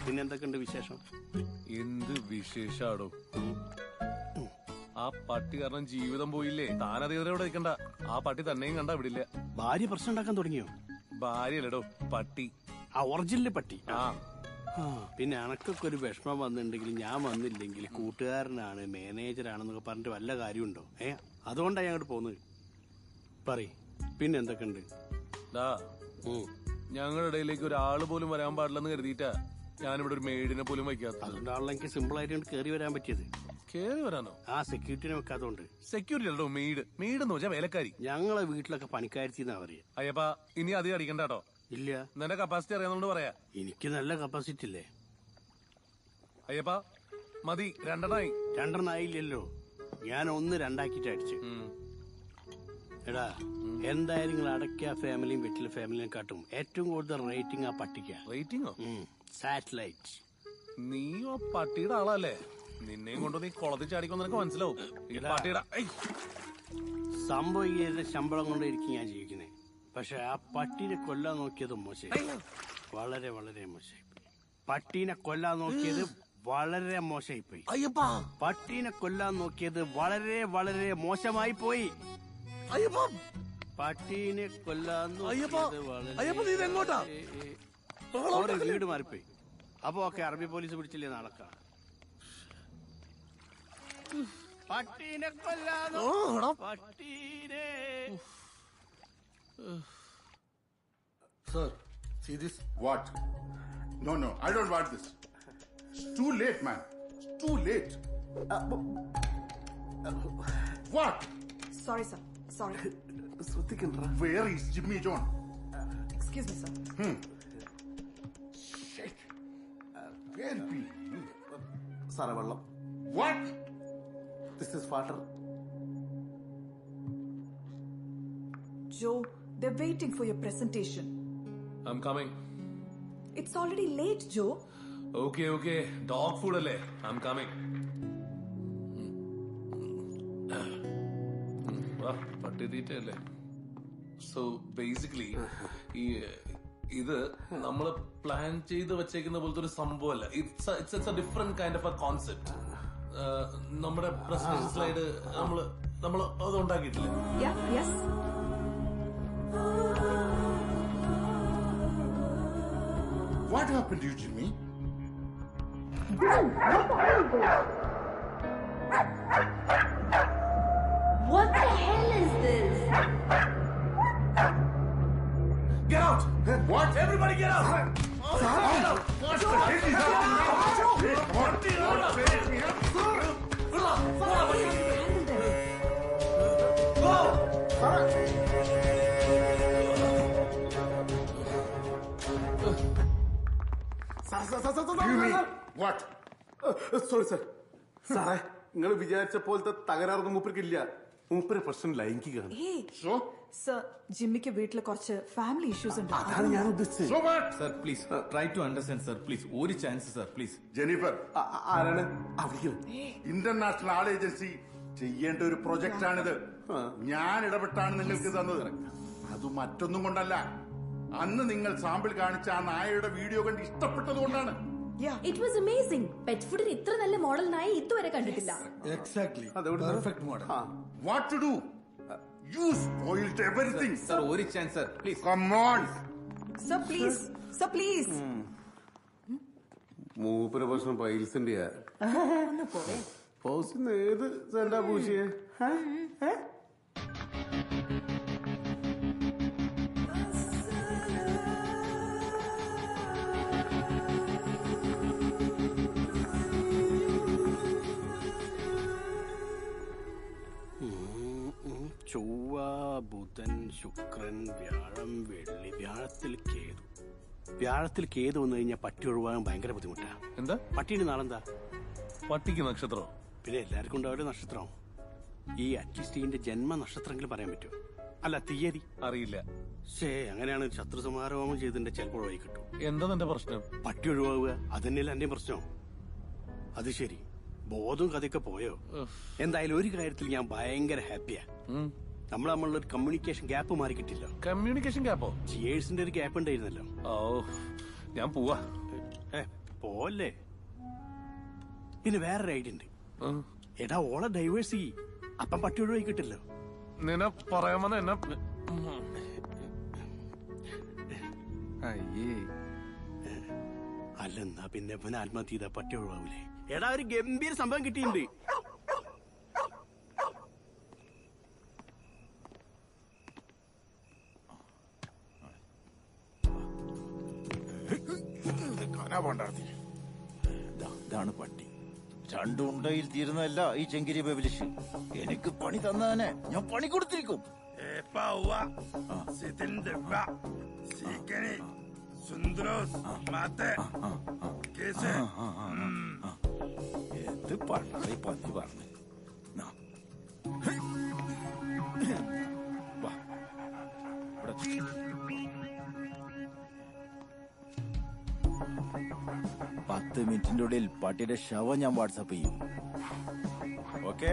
പിന്നെ എന്തൊക്കെയുണ്ട് വിശേഷം? എന്ത് വിശേഷാടോ? ആ പട്ടി കാരണം ജീവിതം പോയില്ലേ? താനതേവരോടെ നിൽക്കണ്ട. ആ പട്ടി തന്നെയും കണ്ടാ വിടില്ല. ഭാര്യ പ്രശ്നം ഉണ്ടാക്കാൻ തുടങ്ങിയോ? ഭാര്യയല്ലടോ, പട്ടി. ആ ഒറിജിനൽ പട്ടി. പിന്നെ അനക്കൊക്കെ ഒരു വിഷമം വന്നിട്ടുണ്ടെങ്കിൽ ഞാൻ വന്നില്ലെങ്കിൽ കൂട്ടുകാരനാണ് മാനേജറാണെന്നൊക്കെ പറഞ്ഞിട്ട് വല്ല കാര്യമുണ്ടോ? അതുകൊണ്ടാണ് ഞാൻ അങ്ങോട്ട് പോകുന്നത്. പറയ്, പിന്നെ എന്തൊക്കെയുണ്ട്? ഞങ്ങളുടെ ഇടയിലേക്ക് ഒരാള് പോലും വരാൻ പാടില്ലെന്ന് കരുതിയിട്ടാ ഞാനിവിടെ ഒരു മെയ്ഡിനെ പോലും വയ്ക്കാത്ത. അതുകൊണ്ടാണല്ലോ എനിക്ക് സിമ്പിൾ ആയിട്ട് കയറി വരാൻ പറ്റിയത്. കേറി വരാനോ? ആ സെക്യൂരിറ്റിനെ വെക്കാത്തോണ്ട്. സെക്യൂരിറ്റി അല്ലോ, മെയ്ഡ്. മെയ്ഡ് എന്ന് വെച്ചാൽ വേലക്കാരി. ഞങ്ങളെ വീട്ടിലൊക്കെ പണിക്കാരിന്നാ പറയാ. അയ്യപ്പാ, ഇനി അധികം അടിക്കണ്ടോ? ഇല്ല, നിന്റെ കപ്പാസിറ്റി അറിയാവുന്നോണ്ട് പറയാ. എനിക്ക് നല്ല കപ്പാസിറ്റി ഇല്ലേ അയ്യപ്പാ? മതി, രണ്ടെണ്ണായില്ലല്ലോ. ഞാൻ 1 2 അടിച്ചു. എടാ, എന്തായാലും നിങ്ങൾ അടയ്ക്ക ഫാമിലിയും വെറ്റില ഫാമിലിയും കാട്ടും ഏറ്റവും കൂടുതൽ റേറ്റിംഗ് ആ പട്ടിക്ക. റേറ്റിംഗോ? സാറ്റലൈറ്റ്. നീയോ പട്ടിയുടെ ആളല്ലേ? നിന്നെയും കൊണ്ട് നീ കുളത്തിൽ ചാടിക്കൊന്ന് നിനക്ക് മനസ്സിലാവും. പട്ടിയുടെ സംഭവം ഈ ശമ്പളം കൊണ്ടിരിക്കും ഞാൻ ജീവിക്കുന്നത്. പക്ഷെ ആ പട്ടീനെ കൊല്ലാൻ നോക്കിയത് മോശമായി, വളരെ വളരെ മോശമായി. പട്ടീനെ കൊല്ലാൻ നോക്കിയത് വളരെ മോശമായി പോയി. പട്ടീനെ കൊല്ലാൻ നോക്കിയത് വളരെ വളരെ മോശമായി പോയി. പട്ടീനെ കൊല്ലാൻ വീട് മാറിപ്പോയി. അപ്പൊ ഒക്കെ അറബി പോലീസ് പിടിച്ചില്ലേ നടക്കാം. പട്ടീനെ കൊല്ലാൻ പട്ടീനെ. Sir, see this? What? No, I don't want this. It's too late, man. It's too late. What? Sorry, sir. Sorry. Where is Jimmy John? Excuse me, sir. Shit. Where be? സാറേ, വെള്ളം. What? This is father. Joe, they're waiting for your presentation. I'm coming. It's already late, Joe. Okay. Dog food alle. I'm coming. പട്ടി തീറ്റ അല്ലേ? സോ ബേസിക്കലി ഇത് നമ്മൾ പ്ലാൻ ചെയ്ത് വെച്ചേക്കുന്ന പോലത്തെ ഒരു സംഭവമല്ല. It's A different kind of A concept. നമ്മുടെ പ്രസന്റേഷൻ സ്ലൈഡ് നമ്മൾ അത് ഉണ്ടാക്കിയിട്ടില്ലേ? What happened to you, Jimmy? What the hell is this? Get out! What? Everybody get out! Get out! What the hell is What? Sorry, sir. സാറേ, നിങ്ങൾ വിചാരിച്ച പോലത്തെ തകരാറൊന്നും മൂപ്പർക്കില്ല. മൂപ്പര് പ്രശ്നം ലൈംഗികമാണ്. സർ, ജിമ്മിക്ക് വീട്ടിൽ കുറച്ച് ഫാമിലി ഇഷ്യൂസ് ഉണ്ട്. അതാണ് ഞാൻ ഉദ്ദേശിച്ചത്. Sir please try to understand sir please. ഒരു ചാൻസ് സർ പ്ലീസ്. ജെനിഫർ ആരാണ്? ഇന്റർനാഷണൽ ആൾ ഏജൻസി ചെയ്യേണ്ട ഒരു പ്രൊജക്റ്റ് ആണിത്. ഞാൻ ഇടപെട്ടാണ് നിങ്ങൾക്ക് തന്നത്. അത് മറ്റൊന്നും കൊണ്ടല്ല. അന്ന് നിങ്ങൾ സാമ്പിൾ കാണിച്ച ആ നായയുടെ വീഡിയോ കണ്ട് ഇഷ്ടപ്പെട്ടത് കൊണ്ടാണ്. It was amazing. പെറ്റ് ഫുഡിന് ഇത്ര നല്ല മോഡൽ നായ ഇതുവരെ കണ്ടിട്ടില്ല. Exactly. Perfect model. What to do? You spoiled everything. Sir, ഒരു chance, sir. Please. Come on. Sir, please. Sir, please. മൂപ്പര പ്രശ്നം പൈൽസിന്റെയാ. പൗസിന്ന് ഏത് സെന്റാ പൂശിയെ? ചൊവ്വ, ബുധൻ, ശുക്രൻ, വ്യാഴം, വെള്ളി. വ്യാഴത്തിൽ കേതു വന്നു കഴിഞ്ഞാൽ പട്ടി ഒഴിവാകാൻ ഭയങ്കര ബുദ്ധിമുട്ടാ. എന്താ പട്ടിയുടെ നാളെന്താ? പട്ടിക്ക് നക്ഷത്രം. പിന്നെ എല്ലാവർക്കും ഉണ്ടാവില്ല നക്ഷത്രം. ഈ അറ്റ്ലിസ്റ്റ് ജന്മ നക്ഷത്രമെങ്കിലും പറയാൻ പറ്റുമോ? അല്ല, തീയതി അറിയില്ല. അങ്ങനെയാണ് ശത്രു സമാരോഹം ചെയ്തിന്റെ ചിലപ്പോൾ ഒഴിവായി കിട്ടും. എന്താ എന്റെ പ്രശ്നം? പട്ടി ഒഴിവാകുക അതന്നെയല്ല എന്റെ പ്രശ്നം. അത് ശരി, ബോധവും കഥയൊക്കെ പോയോ? എന്തായാലും ഒരു കാര്യത്തിൽ ഞാൻ ഭയങ്കര ഹാപ്പിയാ. നമ്മളുള്ള ഒരു കമ്മ്യൂണിക്കേഷൻ ഗ്യാപ്പ് മാറി കിട്ടില്ലോ. കമ്മ്യൂണിക്കേഷൻ ഗ്യാപ്പോ? ചിയേഴ്സിന്റെ ഒരു ഗ്യാപ്പ് ഉണ്ടായിരുന്നല്ലോ. ഞാൻ പോവാ. പോലെ പിന്നെ വേറൊരു ഐഡിയ ഉണ്ട്. എടാ, ഓളെ ഡൈവേഴ്സ് ചെയ്യ്. അപ്പം പട്ടി ഒഴിവായി കിട്ടില്ലോ. നിന്നെ പറയാമെന്ന് എന്നെ അല്ലെന്നാ പിന്നെ ആത്മഹത്യ ചെയ്താ പട്ടി ഒഴിവാവൂലേ? എടാ, ഒരു ഗംഭീര സംഭവം കിട്ടിയിട്ടുണ്ട്. ഇതാണ് പട്ടി. രണ്ടും ഉണ്ടയിൽ തീരുന്നതല്ല ഈ ചെങ്കിരി ബബിലിഷ്. എനിക്ക് പണി തന്നതിനെ ഞാൻ പണി കൊടുത്തിരിക്കും. എന്ത് പണ്ടായി പന്നി പറഞ്ഞു. പത്ത് മിനിറ്റിന്റെ ഉള്ളിൽ പട്ടിയുടെ ശവം ഞാൻ വാട്സാപ്പ് ചെയ്യും. ഓക്കെ?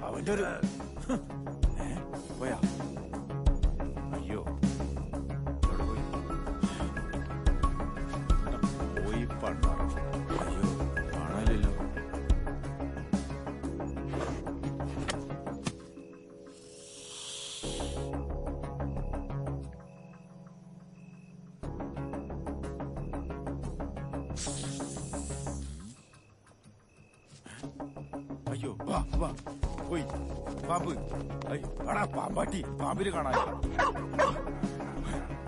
അവന്റെ ഒരു പോയാ. അയ്യോ, പോയി പണ്ട. അയ്യോ, കാണാനില്ലല്ലോ. അയ്യോ, വാ വാ പോയി. പാമ്പ്. അടാ, പാമ്പാട്ടി. പാമ്പിന് കാണാൻ.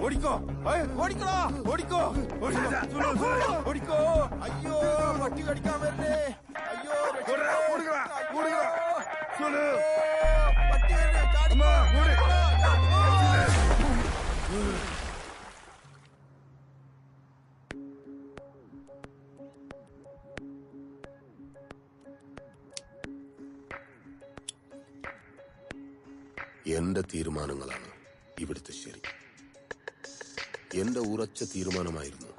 ഓടിക്കോ, ഓടിക്കോ, ഓടിക്കോ, ഓടിക്കോ. അയ്യോ, പട്ടി കടിക്കാൻ വരല്ലേ. അയ്യോ, പട്ടി എന്റെ തീരുമാനങ്ങളാണ് ഇവിടുത്തെ ശരി. എന്റെ ഉറച്ച തീരുമാനമായിരുന്നു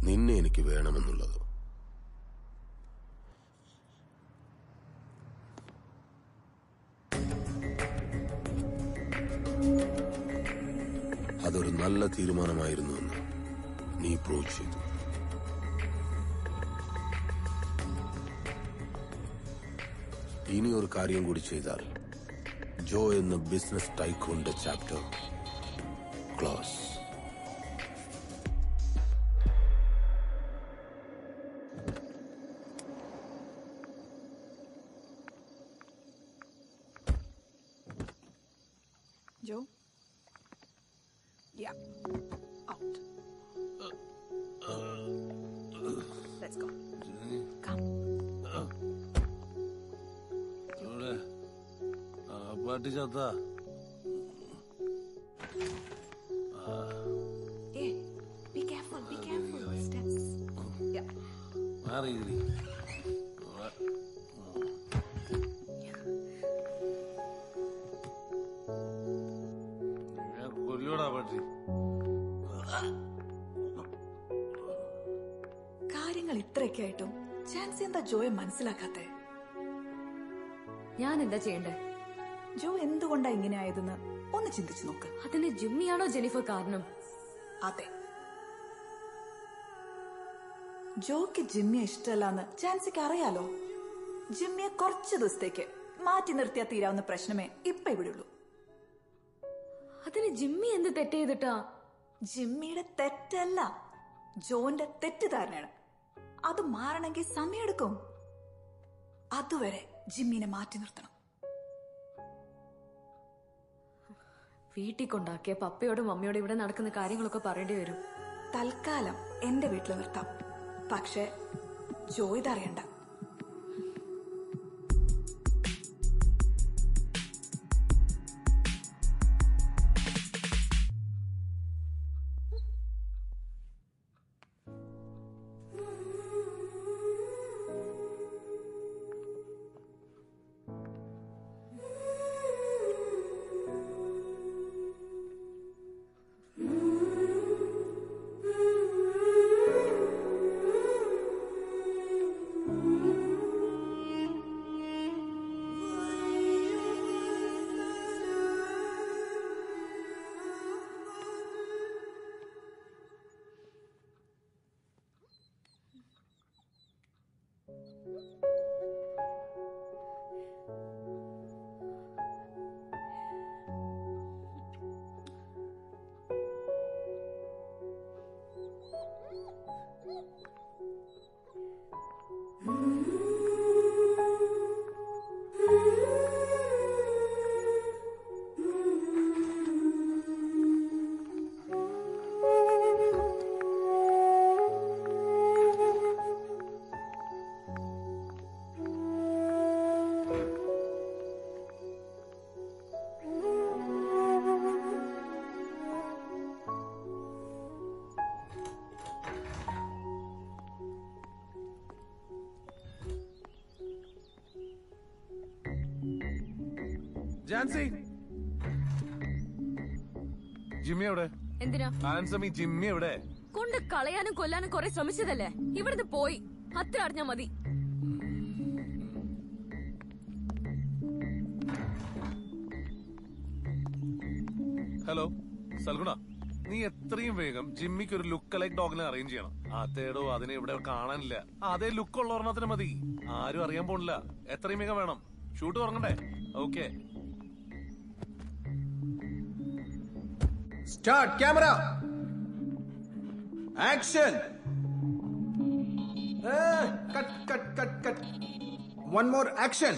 നിന്നെ എനിക്ക് വേണമെന്നുള്ളത്. അതൊരു നല്ല തീരുമാനമായിരുന്നുവെന്ന് നീ പ്രൂവ് ചെയ്തു. ഇനി ഒരു കാര്യം കൂടി ചെയ്താൽ ജോ എന്ന ബിസിനസ് ടൈക്കൂണിന്റെ chapter close. Joe, yeah, out. Let's go. Come. Party जाता Hey, be careful, be careful. Steps. Yeah. मारी गिरी यार कोलियोड़ा पार्टी കാര്യങ്ങൾ ഇത്രയൊക്കെ ആയിട്ടും ചാൻസി എന്താ ജോയെ മനസ്സിലാക്കാത്തെ? ഞാൻ എന്താ ചെയ്യണ്ടേ? ജോ എന്തുകൊണ്ടാ ഇങ്ങനെ ആയതെന്ന് ഒന്ന് ചിന്തിച്ചു നോക്ക്. അതിന് ജിമ്മിയാണോ ജെനിഫർ കാരണം? അതെ, ജോക്ക് ജിമ്മിയെ ഇഷ്ടമല്ലാന്ന് ചാൻസിക്ക് അറിയാലോ. ജിമ്മിയെ കുറച്ചു ദിവസത്തേക്ക് മാറ്റി നിർത്തിയാൽ തീരാവുന്ന പ്രശ്നമേ ഇപ്പൊ ഇവിടെയുള്ളൂ. അതിന് ജിമ്മി എന്ത് തെറ്റ് ചെയ്തിട്ടാ? ജിമ്മിയുടെ തെറ്റല്ല, ജോന്റെ തെറ്റിദ്ധാരണയാണ്. അത് മാറണമെങ്കിൽ സമയമെടുക്കും. അതുവരെ ജിമ്മിനെ മാറ്റി നിർത്തണം. വീട്ടിൽ കൊണ്ടാക്കിയ പപ്പയോടും മമ്മിയോടും ഇവിടെ നടക്കുന്ന കാര്യങ്ങളൊക്കെ പറയേണ്ടി വരും. തൽക്കാലം എന്റെ വീട്ടിൽ നിർത്താം, പക്ഷെ ജോ ഇതറിയണ്ട. ജാൻസി, ജിമ്മി എവിടെ? എന്തിനാ ആൻസമി, ജിമ്മി എവിടെ? കൊണ്ട് കളയാനും കൊല്ലാനും കുറെ ശ്രമിച്ചതല്ലേ, ഇവിടുന്ന് പോയി. അത്ര അറിഞ്ഞാ മതി. ഹലോ സൽഗുണ, നീ എത്രയും വേഗം ജിമ്മിക്ക് ഒരു ലുക്ക് ലൈക്ക് ഡോഗിനെ അറേഞ്ച് ചെയ്യണം. അതേടോ, അതിനെ ഇവിടെ കാണാനില്ല. അതേ ലുക്ക് ഉള്ള ഒരെണ്ണത്തിന് മതി. ആരും അറിയാൻ പോണില്ല. എത്രയും വേഗം വേണം. ഷൂട്ട് തുടങ്ങണ്ടേ? Okay. Start camera. Action. Cut. One more action.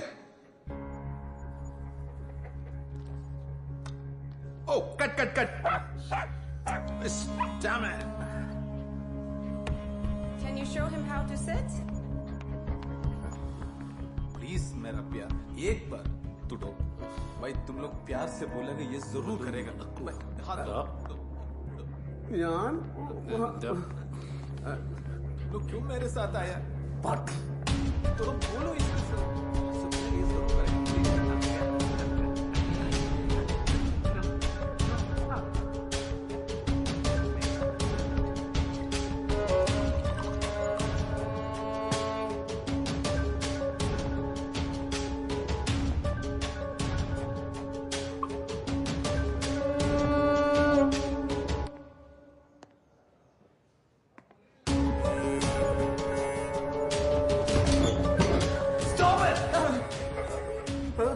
Oh, cut. Damn it. Can you show him how to sit? Please मेरा प्यार, एक बार तो दो. भाई तुम लोग प्यार से बोलेंगे ये जरूर करेगा. ഞാൻ तो क्यों मेरे साथ आया? तो बोलो इसको।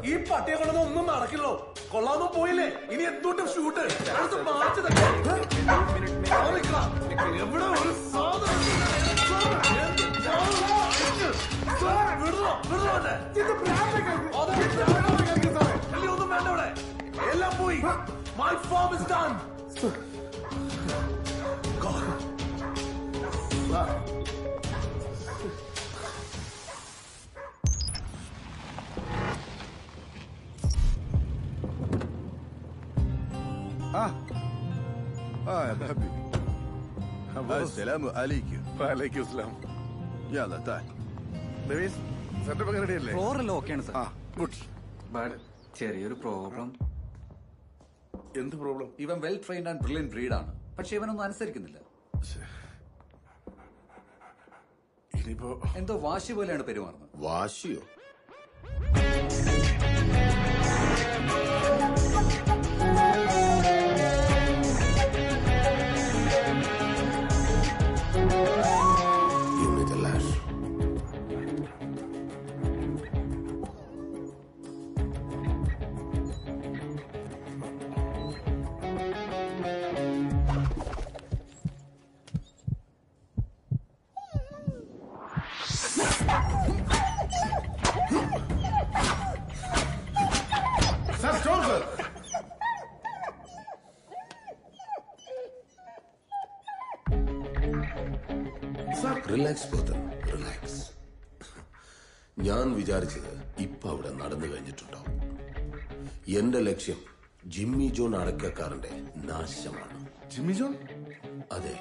ഈ പട്ടിയെ കൊണ്ടൊന്നും ഒന്നും നടക്കില്ലോ. കൊള്ളാന്നും പോയില്ലേ? ഇനി എന്തുകൊണ്ട് ഷൂട്ട് എവിടെ ഒരു സാധനം ഒന്നും വേണ്ട ഇവിടെ. എല്ലാം പോയി. My form is done. يا حبيبي السلام عليكم. وعليكم السلام. يلا تعال. Setup ഒക്കെ റെഡിയല്ലേ? ഫ്ലോറെല്ലാം ഓക്കെയാണ് സാർ. ഗുഡ്. ചെറിയൊരു പ്രോബ്ലം. എന്ത് പ്രോബ്ലം? ഇവൻ വെൽ ട്രെയിൻഡ് ആൻഡ് ബ്രില്യൻ ബ്രീഡാണ്, പക്ഷെ ഇവനൊന്നും അനുസരിക്കുന്നില്ല. ഇനിയിപ്പോ എന്തോ വാശി പോലെയാണ് പെരുമാറുന്നത്. വാശിയോ? Give me the lash. Sir, stop, sir. Relax Pothan, relax. ഞാൻ വിചാരിച്ചത് ഇപ്പൊ അവിടെ നടന്നു കഴിഞ്ഞിട്ടുണ്ടാവും. എന്റെ ലക്ഷ്യം ജിമ്മി ജോൺ അടയ്ക്കക്കാരന്റെ നാശമാണ്. Jimmy John? അതെ,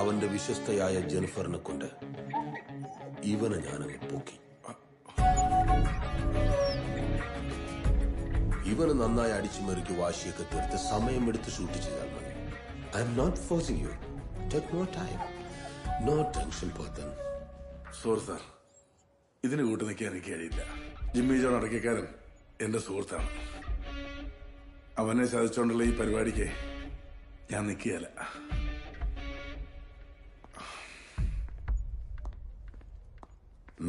അവന്റെ വിശ്വസ്തയായ ജെനിഫറിനെ കൊണ്ട് ഇവനെ ഞാനങ്ങ് പൊക്കി. ഇവന് നന്നായി അടിച്ചുമറിക്ക് വാശിയൊക്കെ തീർത്ത് സമയമെടുത്ത് ഷൂട്ട് ചെയ്താൽ മതി. I am not forcing you. Take more time. No tension Pothan. Sorry sir, ഇതിന് കൂട്ടു നിൽക്കാൻ എനിക്ക് കഴിയില്ല. ജിമ്മി ജോൺ അടയ്ക്കക്കാരൻ എന്റെ സുഹൃത്താണ്. അവനെ സാധിച്ചുകൊണ്ടുള്ള ഈ പരിപാടിക്ക് ഞാൻ നിൽക്കുകയല്ല.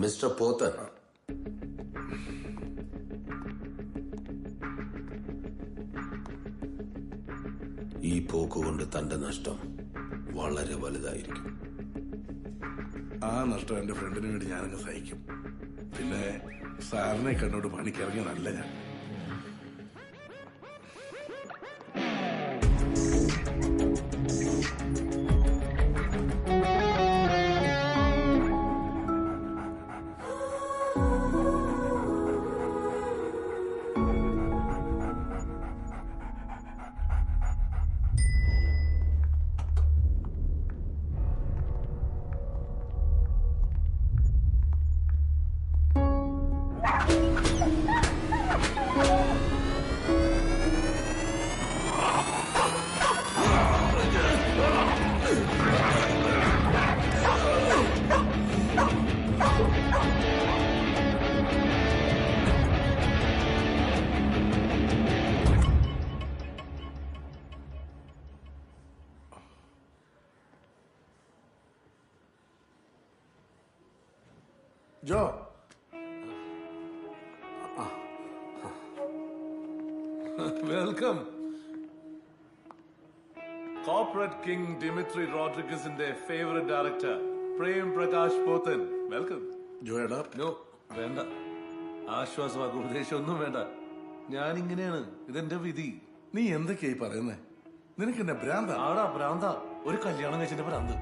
മിസ്റ്റർ പോത്തൻ, ഈ പോക്കുകൊണ്ട് തന്റെ നഷ്ടം വളരെ വലുതായിരിക്കും. ആ നഷ്ടം എന്റെ ഫ്രണ്ടിന് വേണ്ടി ഞാനങ്ങ് സഹിക്കും. പിന്നെ സാറിനെ കണ്ടോട് പണിക്കിറങ്ങിയതല്ല ഞാൻ. Joe, welcome. Corporate king Dimitri റോഡ്രിഗസിന്റെ favourite director Prem Prakash Pothan. Welcome. ജോയടാ. നോ, വേണ്ട. ആശ്വാസവാക്ക് ഉപദേശം ഒന്നും വേണ്ട. ഞാനിങ്ങനെയാണ്, ഇതെന്റെ വിധി. നീ എന്തൊക്കെയായി പറയുന്നേ? നിനക്ക് എന്നെ ഭ്രാന്ത? ആടാ ഭ്രാന്ത. ഒരു കല്യാണം കഴിച്ചെന്റെ ഭ്രാന്ത്.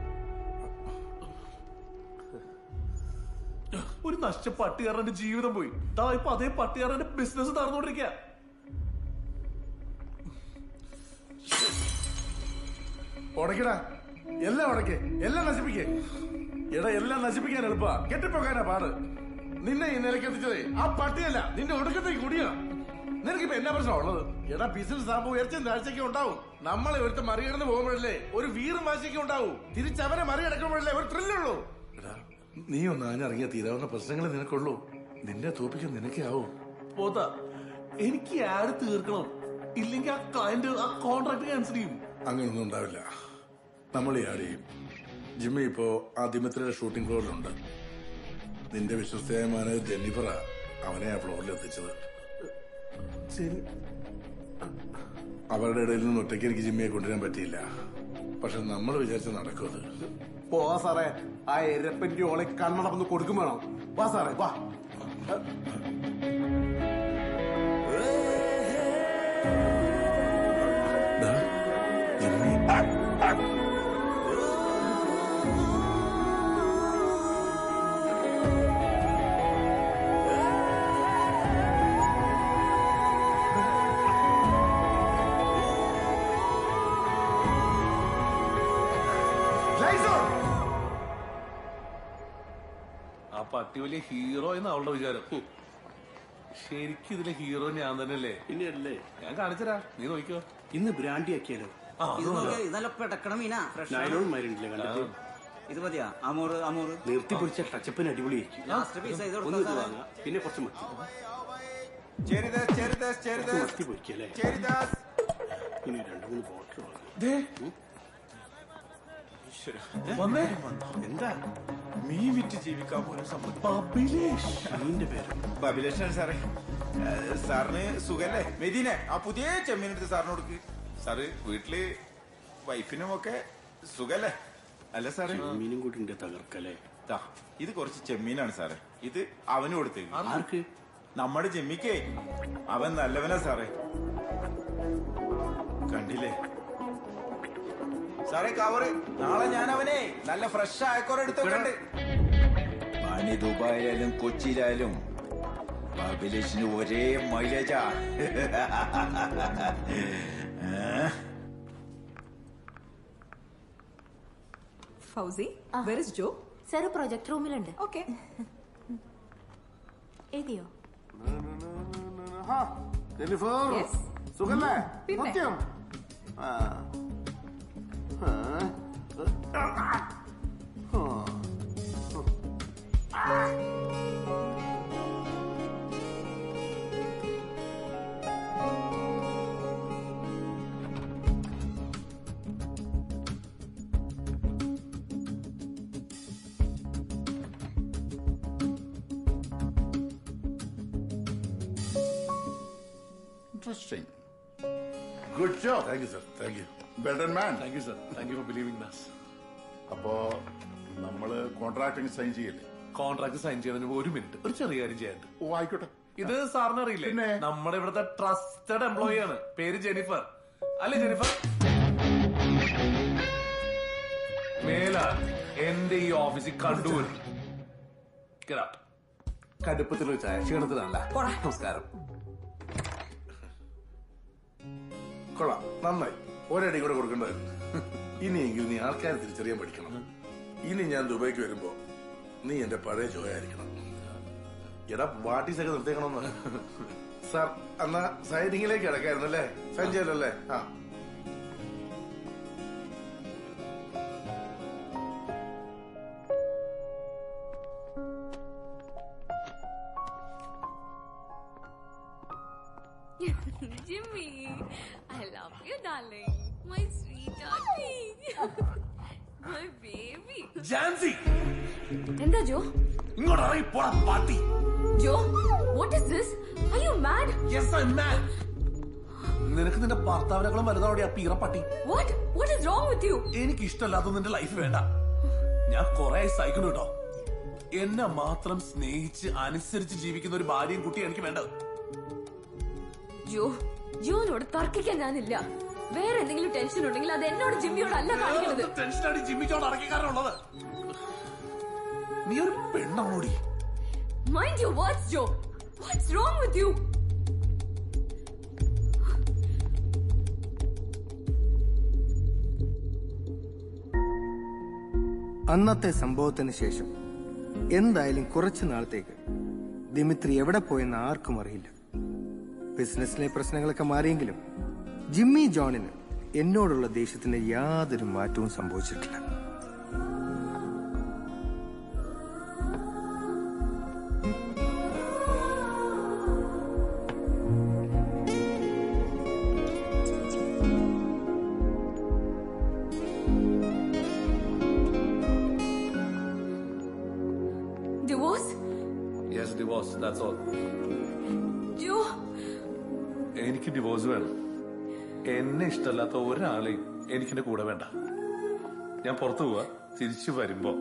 ഒരു നഷ്ട പട്ടികാരന്റെ ജീവിതം പോയി. ദാ ഇപ്പൊ അതേ പട്ടികാരന്റെ ബിസിനസ് നടന്നുകൊണ്ടിരിക്കുക. ഉടക്കടാ, എല്ലാം ഉടക്കേ, എല്ലാം നശിപ്പിക്കേ. എടാ, എല്ലാം നശിപ്പിക്കാൻ എളുപ്പാ, കെട്ടിപ്പോക്കാനാ പാട്. നിന്നെ ഈ നിലയ്ക്ക് എത്തിച്ചതേ ആ പട്ടിയല്ല, നിന്റെ ഒടുക്കത്തേക്ക് കുടിയാ. നിനക്കിപ്പോ എന്നാ പ്രശ്നം ഉള്ളത്? എടാ, ബിസിനസ് ആകുമ്പോ ഉയർച്ചയും താഴ്ചയ്ക്കും ഉണ്ടാവും. നമ്മളെ ഒരുത്ത് മറികടന്ന് പോകുമ്പോഴല്ലേ ഒരു വീറും വാശിക്കും ഉണ്ടാവും. തിരിച്ചവരെ മറികടക്കുമ്പോഴല്ലേ ഒരു ത്രില്ലുള്ളൂ. എടാ, നീ ഒന്ന് ആഞ്ഞിറങ്ങിയ തീരാവുന്ന പ്രശ്നങ്ങൾ നിനക്കുള്ളൂ. നിന്നെ തോപ്പിക്കാൻ നിനക്കേ ആവും. പോതാ, എനിക്ക് ആഡ് തീർക്കണം, ഇല്ലെങ്കിൽ ആ ക്ലയന്റ് ആ കോൺട്രാക്ട് ക്യാൻസൽ ചെയ്യും. അങ്ങനൊന്നും ഉണ്ടാവില്ല, നമ്മൾ ഈ ആഡ് ചെയ്യും. ജിമ്മി ഇപ്പോ ആ ദിമിത്രിയുടെ ഷൂട്ടിംഗ് ഫ്ലോറിലുണ്ട്. നിന്റെ വിശ്വസ്തയായ മാനേജർ ജെന്നിഫറാ അവനെ ആ ഫ്ലോറിൽ എത്തിച്ചത്. അവരുടെ ഇടയിൽ നിന്ന് ഒറ്റയ്ക്ക് എനിക്ക് ജിമ്മിയെ കൊണ്ടുവരാൻ പറ്റിയില്ല. പക്ഷെ നമ്മൾ വിചാരിച്ച നടക്കും അത്. പോവാ സാറേ, ആ എരപ്പന്റെ ഓളെ കണ്ണടന്ന് കൊടുക്കും വേണം. വാ സാറേ, വാ. ആ പട്ടി വലിയ ഹീറോ എന്ന് അവളുടെ വിചാരം. ശരിക്കും ഇതിലെ ഹീറോ ഞാൻ തന്നെയല്ലേ? പിന്നെയല്ലേ? ഞാൻ കാണിച്ചരാ, നീ നോക്കിക്കോ. ഇന്ന് ബ്രാൻഡി ആക്കിയാലോ? ഇത് മതിയാ? അമൂറ് അമൂറ് നിർത്തി പിടിച്ച ടച്ചപ്പിന് അടിപൊളിയായിരിക്കും. പിന്നെ കുറച്ച് മത്തി പൊരിക്കല്ലേ? ഇനി 2-3 ബോട്ടിൽ എന്താ മീൻ വിറ്റ് ജീവിക്കാൻ പോലും മീന്റെ പേര് ബബിലേഷാണ് സാറേ. സാറിന് സുഖല്ലേ? മെദീനെ ആ പുതിയ ചെമ്മീനെടുത്ത് സാറിന് കൊടുക്ക്. സാറ് വീട്ടില് വൈഫിനും ഒക്കെ സുഖല്ലേ? അല്ല സാറേ, മീനും കൂടി ഉണ്ട് തകർക്കല്ലേ? ഇത് കുറച്ച് ചെമ്മീനാണ് സാറേ, ഇത് അവന് കൊടുത്തേക്ക്. ആർക്ക്? നമ്മുടെ ജമ്മിക്കേ. അവൻ നല്ലവനാ സാറേ, കണ്ടില്ലേ സാറേ കവറ്. നാളെ ഞാൻ അവനെ നല്ല ഫ്രഷ് ആയക്കോറെ എടുത്തോണ്ട്. പണി ദുബായിലായാലും കൊച്ചിയിലായാലും ബബിലേഷിന് ഒരേ മൈലേജാ. Fauzi, where is Joe? Sir project റൂമിലുണ്ട്. ഓക്കെ. എഴുതിയോ? സുഖല്ലേ? Interesting. Good job. Thank you, sir. Thank you. Well done, man. Thank you, sir. Thank you for believing in us. അപ്പോ നമ്മള് കോൺട്രാക്ട് സൈൻ ചെയ്യല്ലേ? കോൺട്രാക്ട് സൈൻ ചെയ്യുന്നതിന് ഒരു മിനിറ്റ്, ഒരു ചെറിയ കാര്യം ചെയ്യാനുണ്ട്. ഓ ആയിക്കോട്ടെ. ഇത് സാറിന് അറിയില്ലേ? നമ്മുടെ ഇവിടുത്തെ ട്രസ്റ്റഡ് എംപ്ലോയി ആണ്. പേര് ജെനിഫർ. അല്ലേ ജെനിഫർ? മേലാൽ എന്റെ ഈ ഓഫീസിൽ കണ്ടുവരും. കടുപ്പത്തിൽ ചായ, ക്ഷീണത്തിനല്ല. നമസ്കാരം. കൊള്ളാം, നന്നായി. ഒരടി കൂടെ കൊടുക്കേണ്ടതായിരുന്നു. ഇനിയെങ്കിലും നീ ആൾക്കാരെ തിരിച്ചറിയാൻ പഠിക്കണം. ഇനി ഞാൻ ദുബായിക്ക് വരുമ്പോ നീ എന്റെ പഴയ ജോയായിരിക്കണം. എടാ, വാട്ടീസൊക്കെ നിർത്തിക്കണമെന്ന്. സാർ, എന്നാ സൈനിങ്ങിലേക്ക് കിടക്കായിരുന്നു അല്ലേ? സഞ്ചയല്ലേ? ആ, Jimmy, I love you, darling. My sweetheart. My baby. Jancy, എന്താ ജോ? ഇങ്ങോട്ട് ഇറങ്ങി പോടാ പാട്ടി. ജോ, what is this? Are you mad? Yes, I'm mad. നിനക്ക് നിന്റെ ഭർത്താവിനെക്കാളും വലുതാവോടെ ആ പീറ പട്ടി. What is wrong with you? എനിക്ക് ഇഷ്ടമല്ലാത്ത നിന്റെ ലൈഫ് വേണ്ട. ഞാൻ കുറെ സഹിക്കുന്നു കേട്ടോ. എന്നെ മാത്രം സ്നേഹിച്ച് അനുസരിച്ച് ജീവിക്കുന്ന ഒരു ഭാര്യയും കുട്ടിയും എനിക്ക് വേണ്ടത്. ജോനോട് തർക്കിക്കാൻ ഞാനില്ല. വേറെ എന്തെങ്കിലും ടെൻഷൻ ഉണ്ടെങ്കിൽ അത് എന്നോട് ജിമ്മിയോടല്ല കാണിക്കുന്നത്. ടെൻഷനാണ് ജിമ്മിക്കോട് അടക്കിക്കാരുള്ളത്. നീ ഒരു പെണ്ണോടി. Mind your words, Joe. What's wrong with you? അന്നത്തെ സംഭവത്തിന് ശേഷം എന്തായാലും കുറച്ചു നാളത്തേക്ക് ദിമിത്രി എവിടെ പോയെന്ന് ആർക്കും അറിയില്ല. ബിസിനസ്സിലെ പ്രശ്നങ്ങളൊക്കെ മാറിയെങ്കിലും ജിമ്മി ജോണിന് എന്നോടുള്ള ദേഷ്യത്തിന് യാതൊരു മാറ്റവും സംഭവിച്ചിട്ടില്ല. എനിക്ക് ഡിവോഴ്സ് വേണം. എന്നെ ഇഷ്ടമല്ലാത്ത ഒരാളെയും എനിക്കെന്റെ കൂടെ വേണ്ട. ഞാൻ പുറത്തു പോവാ. തിരിച്ചു വരുമ്പോ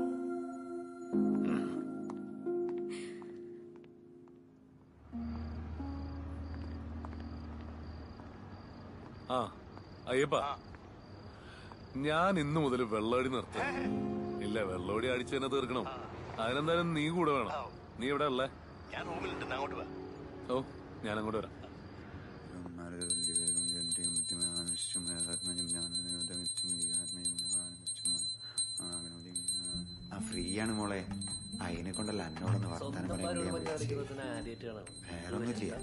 അയ്യപ്പ, ഞാൻ ഇന്നു മുതൽ വെള്ളോടി നിർത്താം. ഇല്ല, വെള്ളോടി അടിച്ചു തന്നെ തീർക്കണം. അതിനെന്തായാലും നീ കൂടെ വേണം. നീ എവിടെ ഉള്ളേ? ഓ, ഞാൻ അങ്ങോട്ട് വരാം. ഫ്രീ ആണ് മോളെ. അതിനെ കൊണ്ടല്ല എന്നോടൊന്ന് വർത്താനം പറയാൻ വേറൊന്നുമില്ല.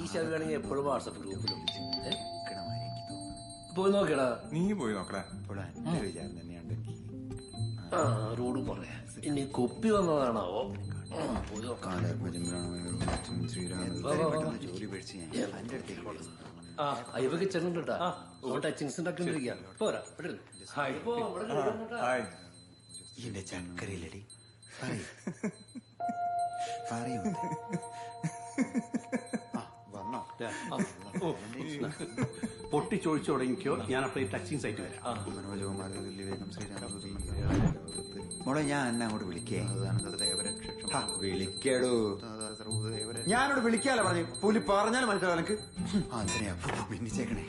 ഈ ശരിയാണെങ്കിൽ എപ്പോഴും വാട്സപ്പ് ഗ്രൂപ്പിലും പോയി നോക്കടാ. നീ പോയി നോക്കടാ. ഇപ്പോൾ എന്റെ വിചാരം തന്നെയാണ്. റോഡും പറയാ. ഇനി കുപ്പി വന്നതാണാവോ? പോയി നോക്കാം. അയ്യപ്പ കിച്ചണുണ്ട് കേട്ടാ. ടച്ചിങ്സ് ഉണ്ടാക്കിണ്ടിരിക്കാം. പോരാ എന്റെ ചക്കരയിലടി പറയൂ. പൊട്ടി ചോദിച്ചു തുടങ്ങിക്കോ. ഞാൻ അപ്പോഴേ ടച്ചിങ് സൈറ്റ് വരാം. മോളെ ഞാൻ എന്നെ അങ്ങോട്ട് വിളിക്കേ. വിളിക്കടോ. ഞാനോട് വിളിക്കാലോ പറഞ്ഞു. പുലി പറഞ്ഞാലും മനസ്സിലാവും എനിക്ക്. അങ്ങനെയാ ഭിന്നിച്ചേക്കണേ.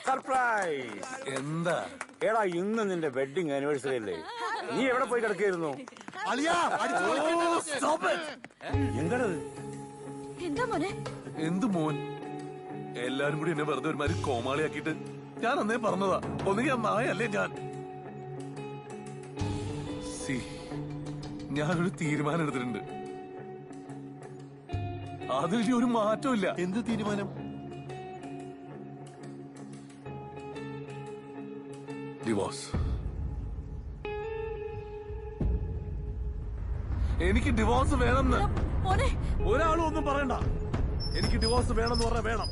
സർപ്രൈസ്. എന്താ എടാ, ഇന്ന് നിന്റെ വെഡിങ് ആനിവേഴ്സറി അല്ലേ? നീ എവിടെ പോയി കിടക്കായിരുന്നു? എന്താണത്? എന്താ മോനെ? എന്ത് മോൻ? എല്ലാരും കൂടി എന്നെ വെറുതെ ഒരുമാതിരി കോമാളിയാക്കിട്ട് ഞാൻ അന്നേ പറഞ്ഞതാ, ഒന്നുകിൽ ഞാൻ നായല്ലേ ഞാൻ. ഞാനൊരു തീരുമാനം എടുത്തിട്ടുണ്ട്. അതിൽ ഒരു മാറ്റവും ഇല്ല. എന്ത് തീരുമാനം? ഡിവോഴ്സ്. എനിക്ക് ഡിവോഴ്സ് വേണമെന്ന് ഒരാളും ഒന്നും പറയണ്ട. എനിക്ക് ഡിവോഴ്സ് വേണമെന്ന് പറഞ്ഞാൽ വേണം.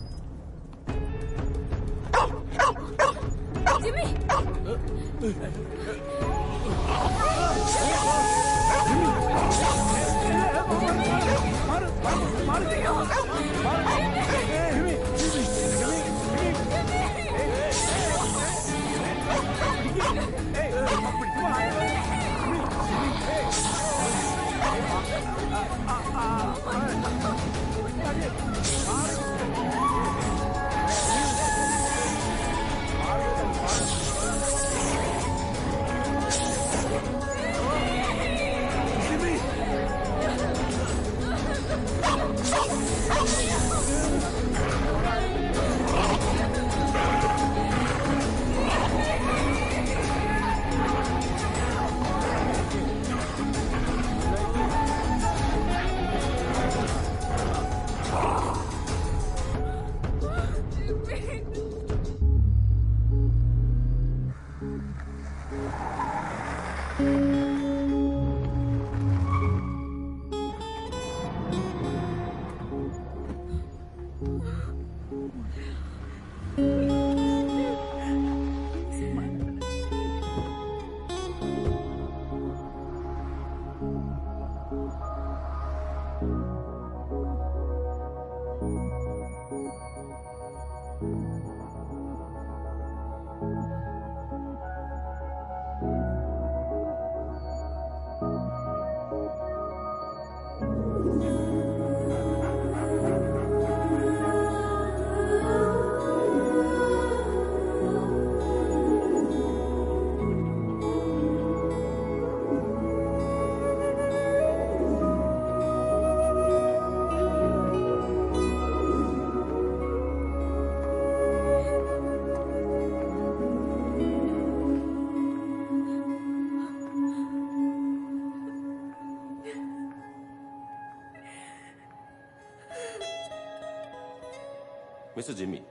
Mr. Jimmy,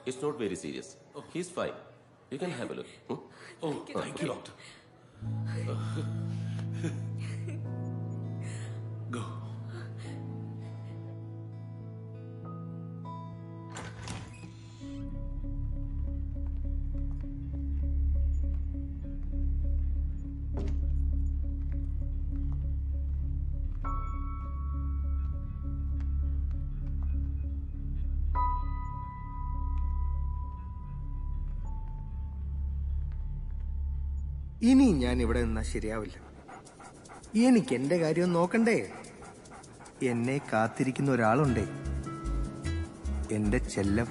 it's not very serious. He's fine. You can have a look. Oh, thank you, doctor. Go. ഇനി ഞാൻ ഇവിടെ നിന്നാ ശരിയാവില്ല. എനിക്ക് എന്റെ കാര്യം നോക്കണ്ടേ? എന്നെ കാത്തിരിക്കുന്ന ഒരാളുണ്ടേ, എന്റെ ചെല്ലം.